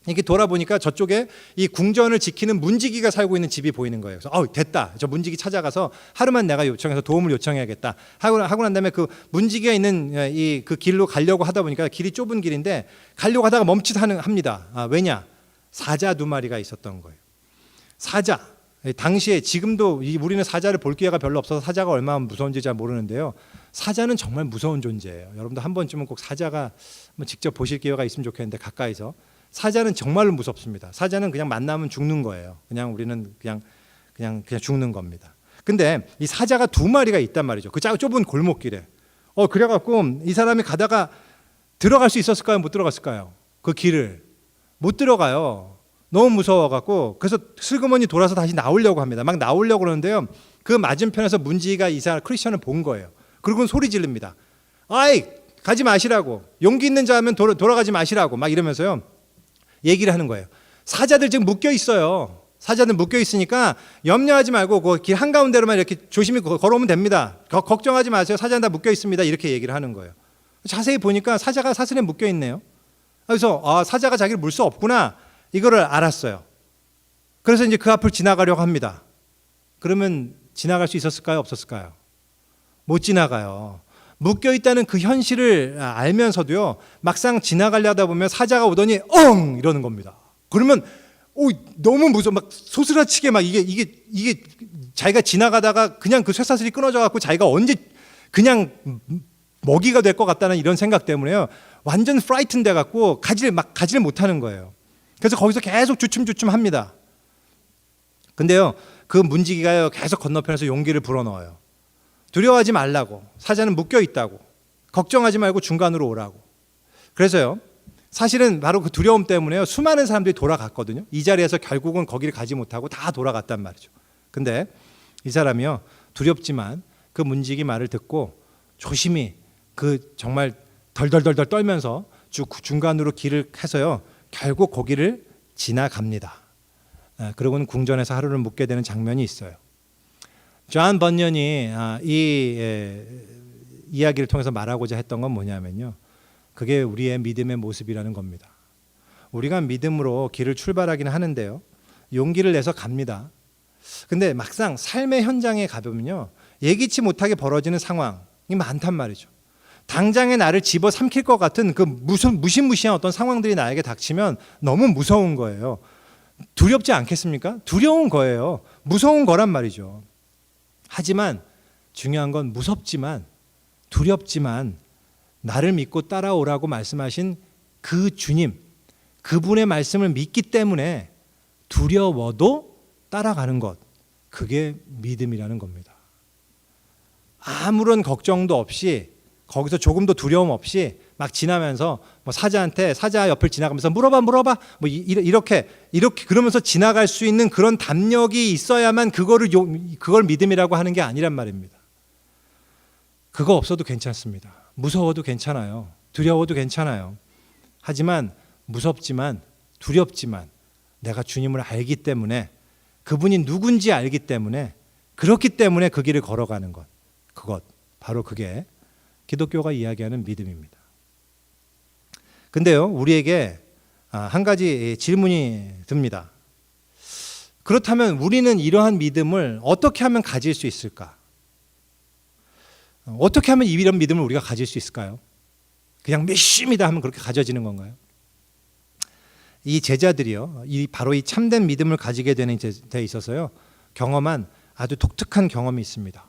이렇게 돌아보니까 저쪽에 이 궁전을 지키는 문지기가 살고 있는 집이 보이는 거예요. 그래서 됐다. 저 문지기 찾아가서 하루만 내가 요청해서 도움을 요청해야겠다. 하고 난 다음에 그 문지기가 있는 이 그 길로 가려고 하다 보니까 길이 좁은 길인데 가려고 하다가 멈칫합니다. 왜냐? 사자 2마리가 있었던 거예요. 사자. 당시에 지금도 우리는 사자를 볼 기회가 별로 없어서 사자가 얼마나 무서운지 잘 모르는데요. 사자는 정말 무서운 존재예요. 여러분도 한 번쯤은 꼭 사자가 직접 보실 기회가 있으면 좋겠는데 가까이서. 사자는 정말로 무섭습니다. 사자는 그냥 만나면 죽는 거예요. 그냥 우리는 그냥 죽는 겁니다. 근데 이 사자가 2마리가 있단 말이죠. 그 좁은 골목길에. 그래갖고 이 사람이 가다가 들어갈 수 있었을까요? 못 들어갔을까요? 그 길을 못 들어가요. 너무 무서워갖고 그래서 슬그머니 돌아서 다시 나오려고 합니다. 막 나오려고 그러는데요. 그 맞은편에서 문지기가 이 사람 크리스천을 본 거예요. 그리고는 소리 지릅니다. 아이 가지 마시라고. 용기 있는 자면 돌아가지 마시라고 막 이러면서요. 얘기를 하는 거예요. 사자들 지금 묶여 있어요. 사자들 묶여 있으니까 염려하지 말고 그 길 한가운데로만 이렇게 조심히 걸어오면 됩니다. 걱정하지 마세요. 사자는 다 묶여 있습니다. 이렇게 얘기를 하는 거예요. 자세히 보니까 사자가 사슬에 묶여 있네요. 그래서 사자가 자기를 물 수 없구나 이거를 알았어요. 그래서 이제 그 앞을 지나가려고 합니다. 그러면 지나갈 수 있었을까요? 없었을까요? 못 지나가요. 묶여 있다는 그 현실을 알면서도요. 막상 지나가려다 보면 사자가 오더니 이러는 겁니다. 그러면 너무 무서워. 막 소스라치게 막 이게 자기가 지나가다가 그냥 그 쇠사슬이 끊어져 갖고 자기가 언제 그냥 먹이가 될 것 같다는 이런 생각 때문에요. 완전 프라이튼 돼 갖고 가지를 못하는 거예요. 그래서 거기서 계속 주춤주춤합니다. 근데요. 그 문지기가요. 계속 건너편에서 용기를 불어넣어요. 두려워하지 말라고. 사자는 묶여 있다고. 걱정하지 말고 중간으로 오라고. 그래서요. 사실은 바로 그 두려움 때문에요. 수많은 사람들이 돌아갔거든요. 이 자리에서 결국은 거기를 가지 못하고 다 돌아갔단 말이죠. 근데 이 사람이요. 두렵지만 그 문지기 말을 듣고 조심히 그 정말 덜덜덜덜 떨면서 중간으로 길을 해서요. 결국 거기를 지나갑니다. 그러고는 궁전에서 하루를 묵게 되는 장면이 있어요. 존 번연이 이 이야기를 통해서 말하고자 했던 건 뭐냐면요. 그게 우리의 믿음의 모습이라는 겁니다. 우리가 믿음으로 길을 출발하기는 하는데요. 용기를 내서 갑니다. 근데 막상 삶의 현장에 가보면요. 예기치 못하게 벌어지는 상황이 많단 말이죠. 당장에 나를 집어삼킬 것 같은 그 무시무시한 어떤 상황들이 나에게 닥치면 너무 무서운 거예요. 두렵지 않겠습니까? 두려운 거예요. 무서운 거란 말이죠. 하지만 중요한 건 무섭지만 두렵지만 나를 믿고 따라오라고 말씀하신 그 주님, 그분의 말씀을 믿기 때문에 두려워도 따라가는 것, 그게 믿음이라는 겁니다. 아무런 걱정도 없이 거기서 조금도 두려움 없이 막 지나면서 사자 옆을 지나가면서 물어봐 이렇게 그러면서 지나갈 수 있는 그런 담력이 있어야만 그걸 믿음이라고 하는 게 아니란 말입니다. 그거 없어도 괜찮습니다. 무서워도 괜찮아요. 두려워도 괜찮아요. 하지만 무섭지만 두렵지만 내가 주님을 알기 때문에 그분이 누군지 알기 때문에 그렇기 때문에 그 길을 걸어가는 것, 바로 그게 기독교가 이야기하는 믿음입니다. 근데요, 우리에게 한 가지 질문이 듭니다. 그렇다면 우리는 이러한 믿음을 어떻게 하면 가질 수 있을까? 어떻게 하면 이런 믿음을 우리가 가질 수 있을까요? 그냥 믿습니다 하면 그렇게 가져지는 건가요? 이 제자들이요, 바로 이 참된 믿음을 가지게 되는 데 있어서요, 경험한 아주 독특한 경험이 있습니다.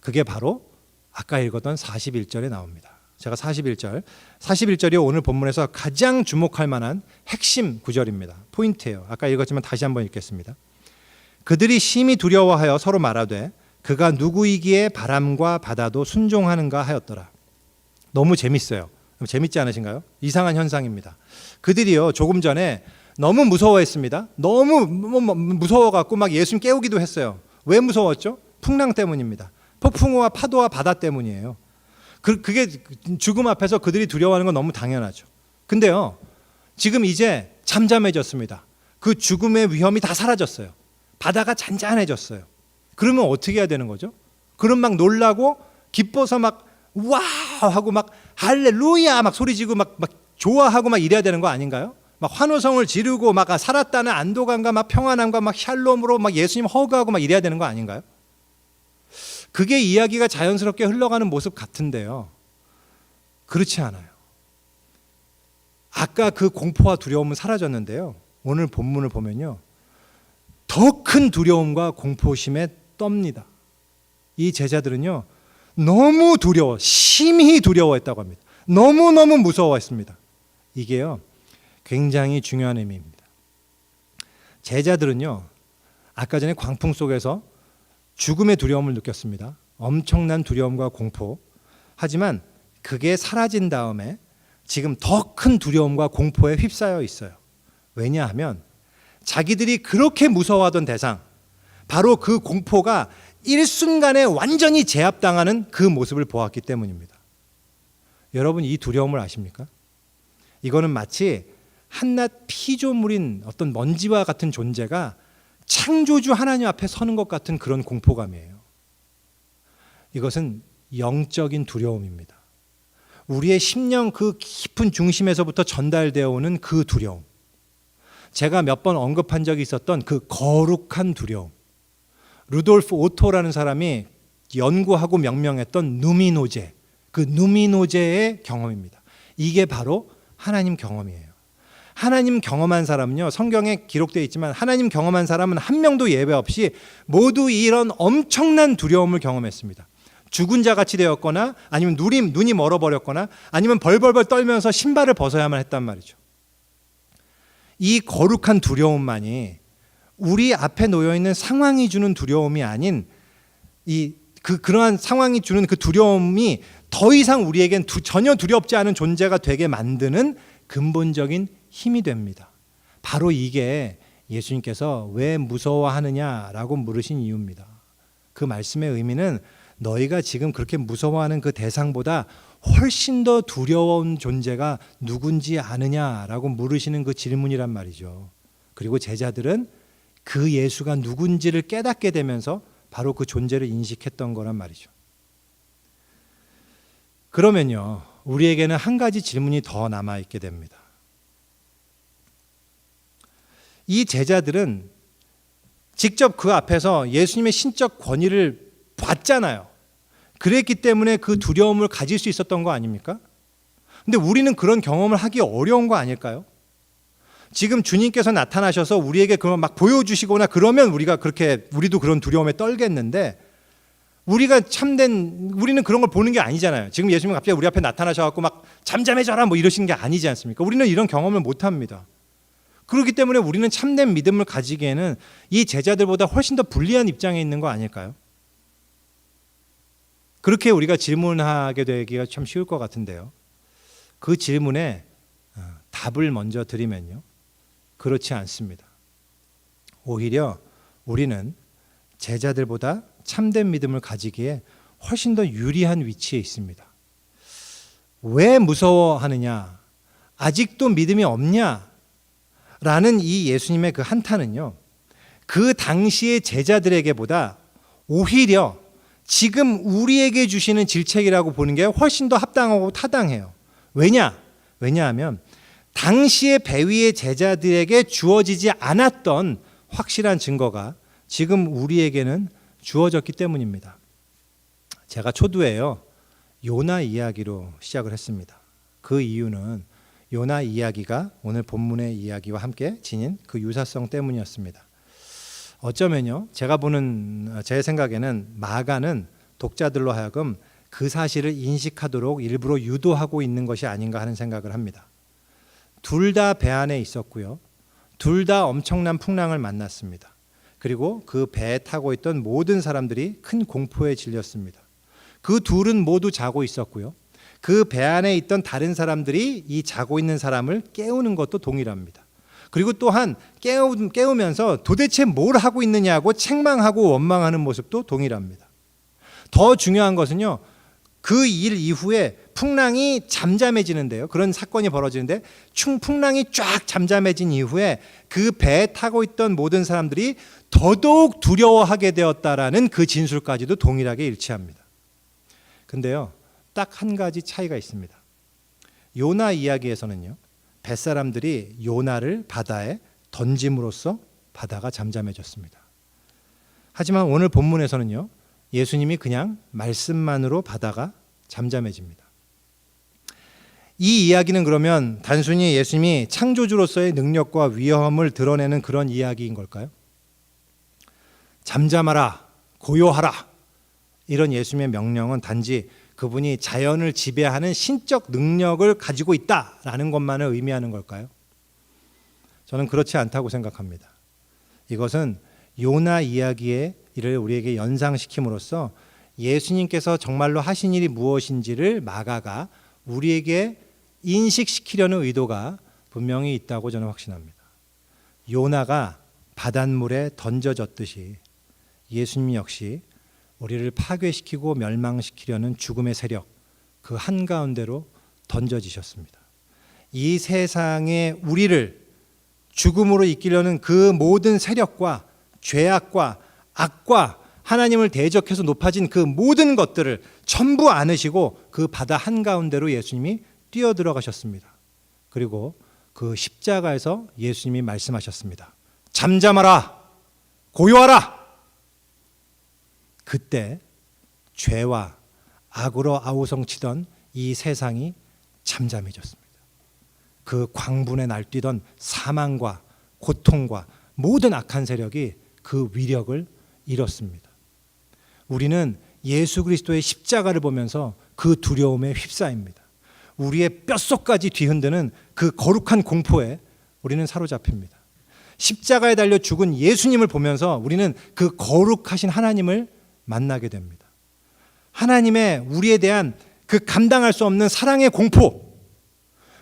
그게 바로 아까 읽었던 41절에 나옵니다. 제가 41절이 오늘 본문에서 가장 주목할 만한 핵심 구절입니다. 포인트예요. 아까 읽었지만 다시 한번 읽겠습니다. 그들이 심히 두려워하여 서로 말하되 그가 누구이기에 바람과 바다도 순종하는가 하였더라. 너무 재밌어요. 재밌지 않으신가요? 이상한 현상입니다. 그들이요, 조금 전에 너무 무서워했습니다. 너무 무서워갖고 막 예수님 깨우기도 했어요. 왜 무서웠죠? 풍랑 때문입니다. 폭풍우와 파도와 바다 때문이에요. 그게 죽음 앞에서 그들이 두려워하는 건 너무 당연하죠. 근데요, 지금 이제 잠잠해졌습니다. 그 죽음의 위험이 다 사라졌어요. 바다가 잔잔해졌어요. 그러면 어떻게 해야 되는 거죠? 그럼 막 놀라고 기뻐서 막 와우 하고 막 할렐루야 막 소리 지고 막 좋아하고 막 이래야 되는 거 아닌가요? 막 환호성을 지르고 막 살았다는 안도감과 막 평안함과 막 샬롬으로 막 예수님 허그하고 막 이래야 되는 거 아닌가요? 그게 이야기가 자연스럽게 흘러가는 모습 같은데요. 그렇지 않아요. 아까 그 공포와 두려움은 사라졌는데요. 오늘 본문을 보면요. 더 큰 두려움과 공포심에 떱니다. 이 제자들은요. 너무 두려워, 심히 두려워했다고 합니다. 너무너무 무서워했습니다. 이게요. 굉장히 중요한 의미입니다. 제자들은요. 아까 전에 광풍 속에서 죽음의 두려움을 느꼈습니다. 엄청난 두려움과 공포. 하지만 그게 사라진 다음에 지금 더 큰 두려움과 공포에 휩싸여 있어요. 왜냐하면 자기들이 그렇게 무서워하던 대상, 바로 그 공포가 일순간에 완전히 제압당하는 그 모습을 보았기 때문입니다. 여러분, 이 두려움을 아십니까? 이거는 마치 한낱 피조물인 어떤 먼지와 같은 존재가 창조주 하나님 앞에 서는 것 같은 그런 공포감이에요. 이것은 영적인 두려움입니다. 우리의 심령 그 깊은 중심에서부터 전달되어 오는 그 두려움. 제가 몇 번 언급한 적이 있었던 그 거룩한 두려움. 루돌프 오토라는 사람이 연구하고 명명했던 누미노제, 그 누미노제의 경험입니다. 이게 바로 하나님 경험이에요. 하나님 경험한 사람은요, 성경에 기록되어 있지만 하나님 경험한 사람은 한 명도 예외 없이 모두 이런 엄청난 두려움을 경험했습니다. 죽은 자 같이 되었거나 아니면 눈이 멀어버렸거나 아니면 벌벌벌 떨면서 신발을 벗어야만 했단 말이죠. 이 거룩한 두려움만이 우리 앞에 놓여있는 상황이 주는 두려움이 아닌 그러한 상황이 주는 그 두려움이 더 이상 우리에겐 전혀 두렵지 않은 존재가 되게 만드는 근본적인 힘이 됩니다. 바로 이게 예수님께서 왜 무서워하느냐라고 물으신 이유입니다. 그 말씀의 의미는 너희가 지금 그렇게 무서워하는 그 대상보다 훨씬 더 두려운 존재가 누군지 아느냐라고 물으시는 그 질문이란 말이죠. 그리고 제자들은 그 예수가 누군지를 깨닫게 되면서 바로 그 존재를 인식했던 거란 말이죠. 그러면요, 우리에게는 한 가지 질문이 더 남아있게 됩니다. 이 제자들은 직접 그 앞에서 예수님의 신적 권위를 봤잖아요. 그랬기 때문에 그 두려움을 가질 수 있었던 거 아닙니까? 근데 우리는 그런 경험을 하기 어려운 거 아닐까요? 지금 주님께서 나타나셔서 우리에게 그걸 막 보여주시거나 그러면 우리도 그런 두려움에 떨겠는데 우리는 그런 걸 보는 게 아니잖아요. 지금 예수님이 갑자기 우리 앞에 나타나셔갖고 막 잠잠해져라 뭐 이러시는 게 아니지 않습니까? 우리는 이런 경험을 못 합니다. 그렇기 때문에 우리는 참된 믿음을 가지기에는 이 제자들보다 훨씬 더 불리한 입장에 있는 거 아닐까요? 그렇게 우리가 질문하게 되기가 참 쉬울 것 같은데요. 그 질문에 답을 먼저 드리면요. 그렇지 않습니다. 오히려 우리는 제자들보다 참된 믿음을 가지기에 훨씬 더 유리한 위치에 있습니다. 왜 무서워하느냐? 아직도 믿음이 없냐? 라는 이 예수님의 그 한탄은요. 그 당시의 제자들에게보다 오히려 지금 우리에게 주시는 질책이라고 보는 게 훨씬 더 합당하고 타당해요. 왜냐하면 당시의 배위의 제자들에게 주어지지 않았던 확실한 증거가 지금 우리에게는 주어졌기 때문입니다. 제가 초두에요, 요나 이야기로 시작을 했습니다. 그 이유는 요나 이야기가 오늘 본문의 이야기와 함께 지닌 그 유사성 때문이었습니다. 어쩌면요, 제가 보는 제 생각에는 마가는 독자들로 하여금 그 사실을 인식하도록 일부러 유도하고 있는 것이 아닌가 하는 생각을 합니다. 둘 다 배 안에 있었고요. 둘 다 엄청난 풍랑을 만났습니다. 그리고 그 배에 타고 있던 모든 사람들이 큰 공포에 질렸습니다. 그 둘은 모두 자고 있었고요. 그 배 안에 있던 다른 사람들이 이 자고 있는 사람을 깨우는 것도 동일합니다. 그리고 또한 깨우면서 도대체 뭘 하고 있느냐고 책망하고 원망하는 모습도 동일합니다. 더 중요한 것은요, 그 일 이후에 풍랑이 잠잠해지는데요. 그런 사건이 벌어지는데 풍랑이 쫙 잠잠해진 이후에 그 배에 타고 있던 모든 사람들이 더더욱 두려워하게 되었다라는 그 진술까지도 동일하게 일치합니다. 근데요, 딱 한 가지 차이가 있습니다. 요나 이야기에서는요, 뱃사람들이 요나를 바다에 던짐으로써 바다가 잠잠해졌습니다. 하지만 오늘 본문에서는요, 예수님이 그냥 말씀만으로 바다가 잠잠해집니다. 이 이야기는 그러면 단순히 예수님이 창조주로서의 능력과 위엄을 드러내는 그런 이야기인 걸까요? 잠잠하라, 고요하라, 이런 예수님의 명령은 단지 그분이 자연을 지배하는 신적 능력을 가지고 있다라는 것만을 의미하는 걸까요? 저는 그렇지 않다고 생각합니다. 이것은 요나 이야기의 일을 우리에게 연상시킴으로써 예수님께서 정말로 하신 일이 무엇인지를 마가가 우리에게 인식시키려는 의도가 분명히 있다고 저는 확신합니다. 요나가 바닷물에 던져졌듯이 예수님 역시 우리를 파괴시키고 멸망시키려는 죽음의 세력 그 한가운데로 던져지셨습니다. 이 세상에 우리를 죽음으로 이끌려는 그 모든 세력과 죄악과 악과 하나님을 대적해서 높아진 그 모든 것들을 전부 안으시고 그 바다 한가운데로 예수님이 뛰어들어가셨습니다. 그리고 그 십자가에서 예수님이 말씀하셨습니다. 잠잠하라, 고요하라. 그때 죄와 악으로 아우성치던 이 세상이 잠잠해졌습니다. 그 광분에 날뛰던 사망과 고통과 모든 악한 세력이 그 위력을 잃었습니다. 우리는 예수 그리스도의 십자가를 보면서 그 두려움에 휩싸입니다. 우리의 뼛속까지 뒤흔드는 그 거룩한 공포에 우리는 사로잡힙니다. 십자가에 달려 죽은 예수님을 보면서 우리는 그 거룩하신 하나님을 만나게 됩니다. 하나님의 우리에 대한 그 감당할 수 없는 사랑의 공포,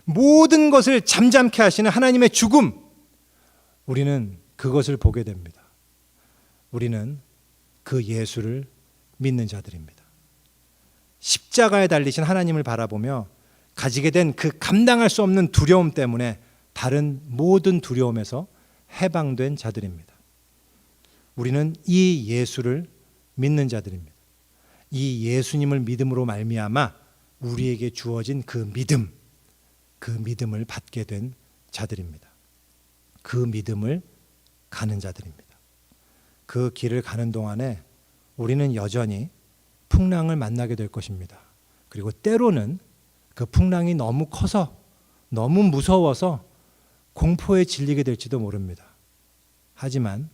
모든 것을 잠잠케 하시는 하나님의 죽음, 우리는 그것을 보게 됩니다. 우리는 그 예수를 믿는 자들입니다. 십자가에 달리신 하나님을 바라보며 가지게 된 그 감당할 수 없는 두려움 때문에 다른 모든 두려움에서 해방된 자들입니다. 우리는 이 예수를 믿는 자들입니다. 이 예수님을 믿음으로 말미암아 우리에게 주어진 그 믿음을 받게 된 자들입니다. 그 믿음을 가는 자들입니다. 그 길을 가는 동안에 우리는 여전히 풍랑을 만나게 될 것입니다. 그리고 때로는 그 풍랑이 너무 커서 너무 무서워서 공포에 질리게 될지도 모릅니다. 하지만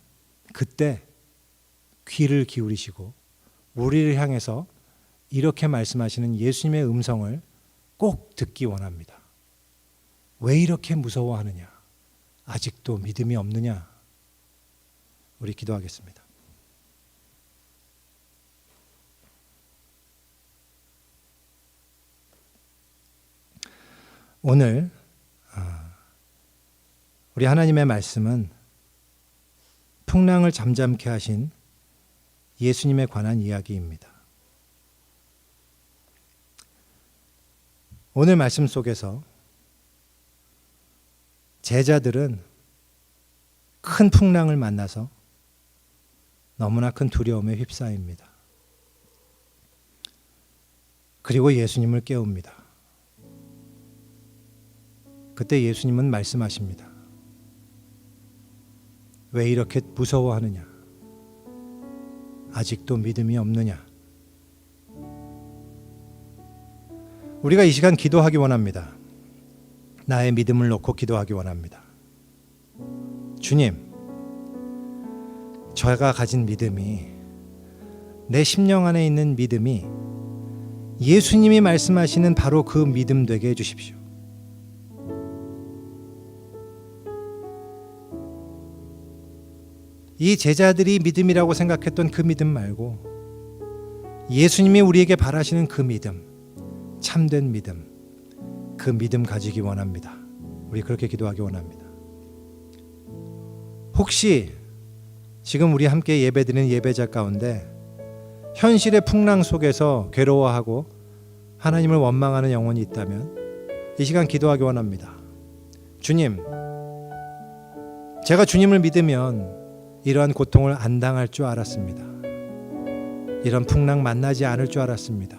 그때 귀를 기울이시고 우리를 향해서 이렇게 말씀하시는 예수님의 음성을 꼭 듣기 원합니다. 왜 이렇게 무서워하느냐? 아직도 믿음이 없느냐? 우리 기도하겠습니다. 오늘 우리 하나님의 말씀은 풍랑을 잠잠케 하신 예수님에 관한 이야기입니다. 오늘 말씀 속에서 제자들은 큰 풍랑을 만나서 너무나 큰 두려움에 휩싸입니다. 그리고 예수님을 깨웁니다. 그때 예수님은 말씀하십니다. 왜 이렇게 무서워하느냐? 아직도 믿음이 없느냐? 우리가 이 시간 기도하기 원합니다. 나의 믿음을 놓고 기도하기 원합니다. 주님, 제가 가진 믿음이, 내 심령 안에 있는 믿음이 예수님이 말씀하시는 바로 그 믿음 되게 해주십시오. 이 제자들이 믿음이라고 생각했던 그 믿음 말고 예수님이 우리에게 바라시는 그 믿음, 참된 믿음, 그 믿음 가지기 원합니다. 우리 그렇게 기도하기 원합니다. 혹시 지금 우리 함께 예배드리는 예배자 가운데 현실의 풍랑 속에서 괴로워하고 하나님을 원망하는 영혼이 있다면 이 시간 기도하기 원합니다. 주님, 제가 주님을 믿으면 이러한 고통을 안 당할 줄 알았습니다. 이런 풍랑 만나지 않을 줄 알았습니다.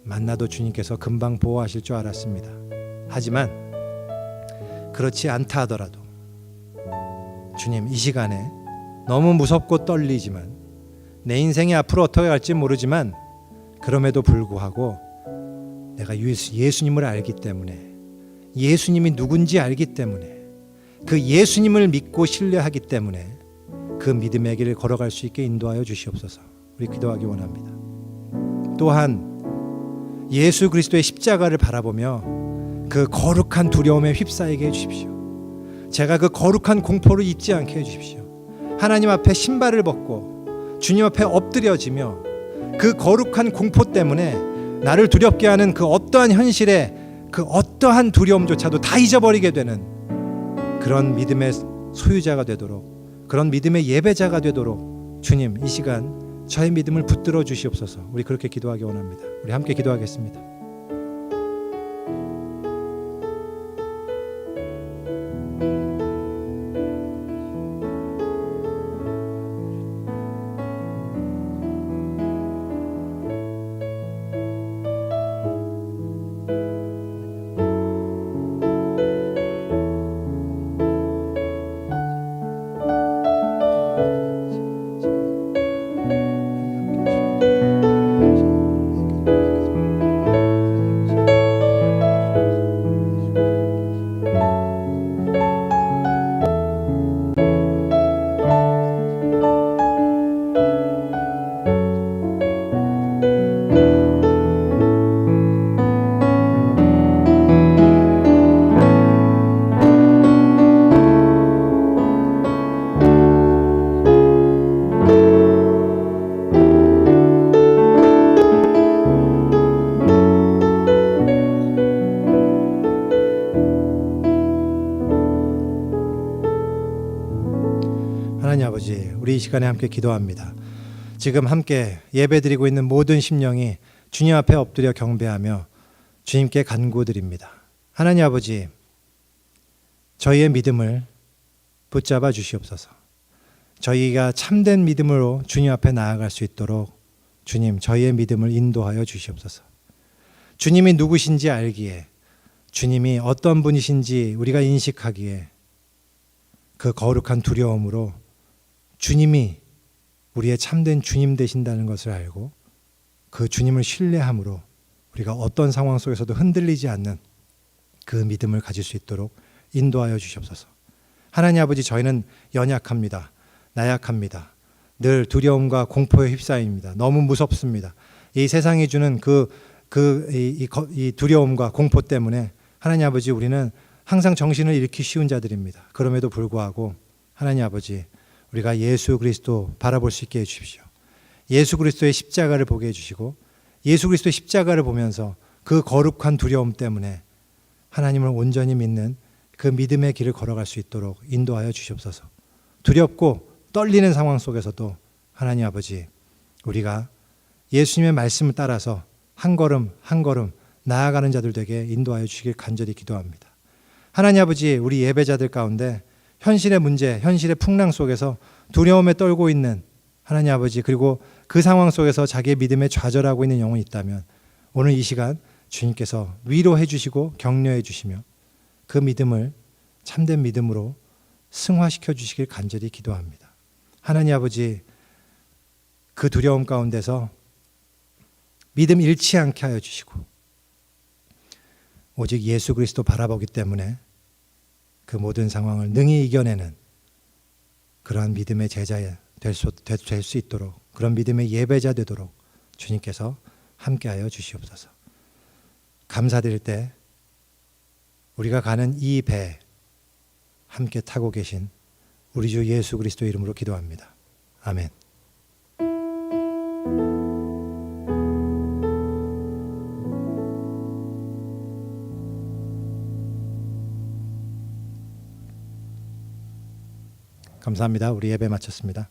만나도 주님께서 금방 보호하실 줄 알았습니다. 하지만 그렇지 않다 하더라도 주님, 이 시간에 너무 무섭고 떨리지만 내 인생이 앞으로 어떻게 갈지 모르지만 그럼에도 불구하고 내가 예수님을 알기 때문에, 예수님이 누군지 알기 때문에, 그 예수님을 믿고 신뢰하기 때문에 그 믿음의 길을 걸어갈 수 있게 인도하여 주시옵소서. 우리 기도하기 원합니다. 또한 예수 그리스도의 십자가를 바라보며 그 거룩한 두려움에 휩싸이게 해주십시오. 제가 그 거룩한 공포를 잊지 않게 해주십시오. 하나님 앞에 신발을 벗고 주님 앞에 엎드려지며 그 거룩한 공포 때문에 나를 두렵게 하는 그 어떠한 현실에 그 어떠한 두려움조차도 다 잊어버리게 되는 그런 믿음의 소유자가 되도록, 그런 믿음의 예배자가 되도록 주님, 이 시간 저의 믿음을 붙들어 주시옵소서. 우리 그렇게 기도하기 원합니다. 우리 함께 기도하겠습니다. 하나님 아버지, 우리 이 시간에 함께 기도합니다. 지금 함께 예배드리고 있는 모든 심령이 주님 앞에 엎드려 경배하며 주님께 간구드립니다. 하나님 아버지, 저희의 믿음을 붙잡아 주시옵소서. 저희가 참된 믿음으로 주님 앞에 나아갈 수 있도록 주님, 저희의 믿음을 인도하여 주시옵소서. 주님이 누구신지 알기에, 주님이 어떤 분이신지 우리가 인식하기에 그 거룩한 두려움으로 주님이 우리의 참된 주님 되신다는 것을 알고 그 주님을 신뢰함으로 우리가 어떤 상황 속에서도 흔들리지 않는 그 믿음을 가질 수 있도록 인도하여 주시옵소서. 하나님 아버지, 저희는 연약합니다. 나약합니다. 늘 두려움과 공포에 휩싸입니다. 너무 무섭습니다. 이 세상이 주는 이 두려움과 공포 때문에 하나님 아버지, 우리는 항상 정신을 잃기 쉬운 자들입니다. 그럼에도 불구하고 하나님 아버지, 우리가 예수 그리스도 바라볼 수 있게 해주십시오. 예수 그리스도의 십자가를 보게 해주시고 예수 그리스도의 십자가를 보면서 그 거룩한 두려움 때문에 하나님을 온전히 믿는 그 믿음의 길을 걸어갈 수 있도록 인도하여 주시옵소서. 두렵고 떨리는 상황 속에서도 하나님 아버지, 우리가 예수님의 말씀을 따라서 한 걸음 한 걸음 나아가는 자들 되게 인도하여 주시길 간절히 기도합니다. 하나님 아버지, 우리 예배자들 가운데 현실의 문제, 현실의 풍랑 속에서 두려움에 떨고 있는 하나님 아버지, 그리고 그 상황 속에서 자기의 믿음에 좌절하고 있는 영혼이 있다면 오늘 이 시간 주님께서 위로해 주시고 격려해 주시며 그 믿음을 참된 믿음으로 승화시켜 주시길 간절히 기도합니다. 하나님 아버지, 그 두려움 가운데서 믿음 잃지 않게 하여 주시고 오직 예수 그리스도 바라보기 때문에 그 모든 상황을 능히 이겨내는 그러한 믿음의 제자 될 수 있도록, 그런 믿음의 예배자 되도록 주님께서 함께하여 주시옵소서. 감사드릴 때 우리가 가는 이 배 함께 타고 계신 우리 주 예수 그리스도 이름으로 기도합니다. 아멘. 감사합니다. 우리 예배 마쳤습니다.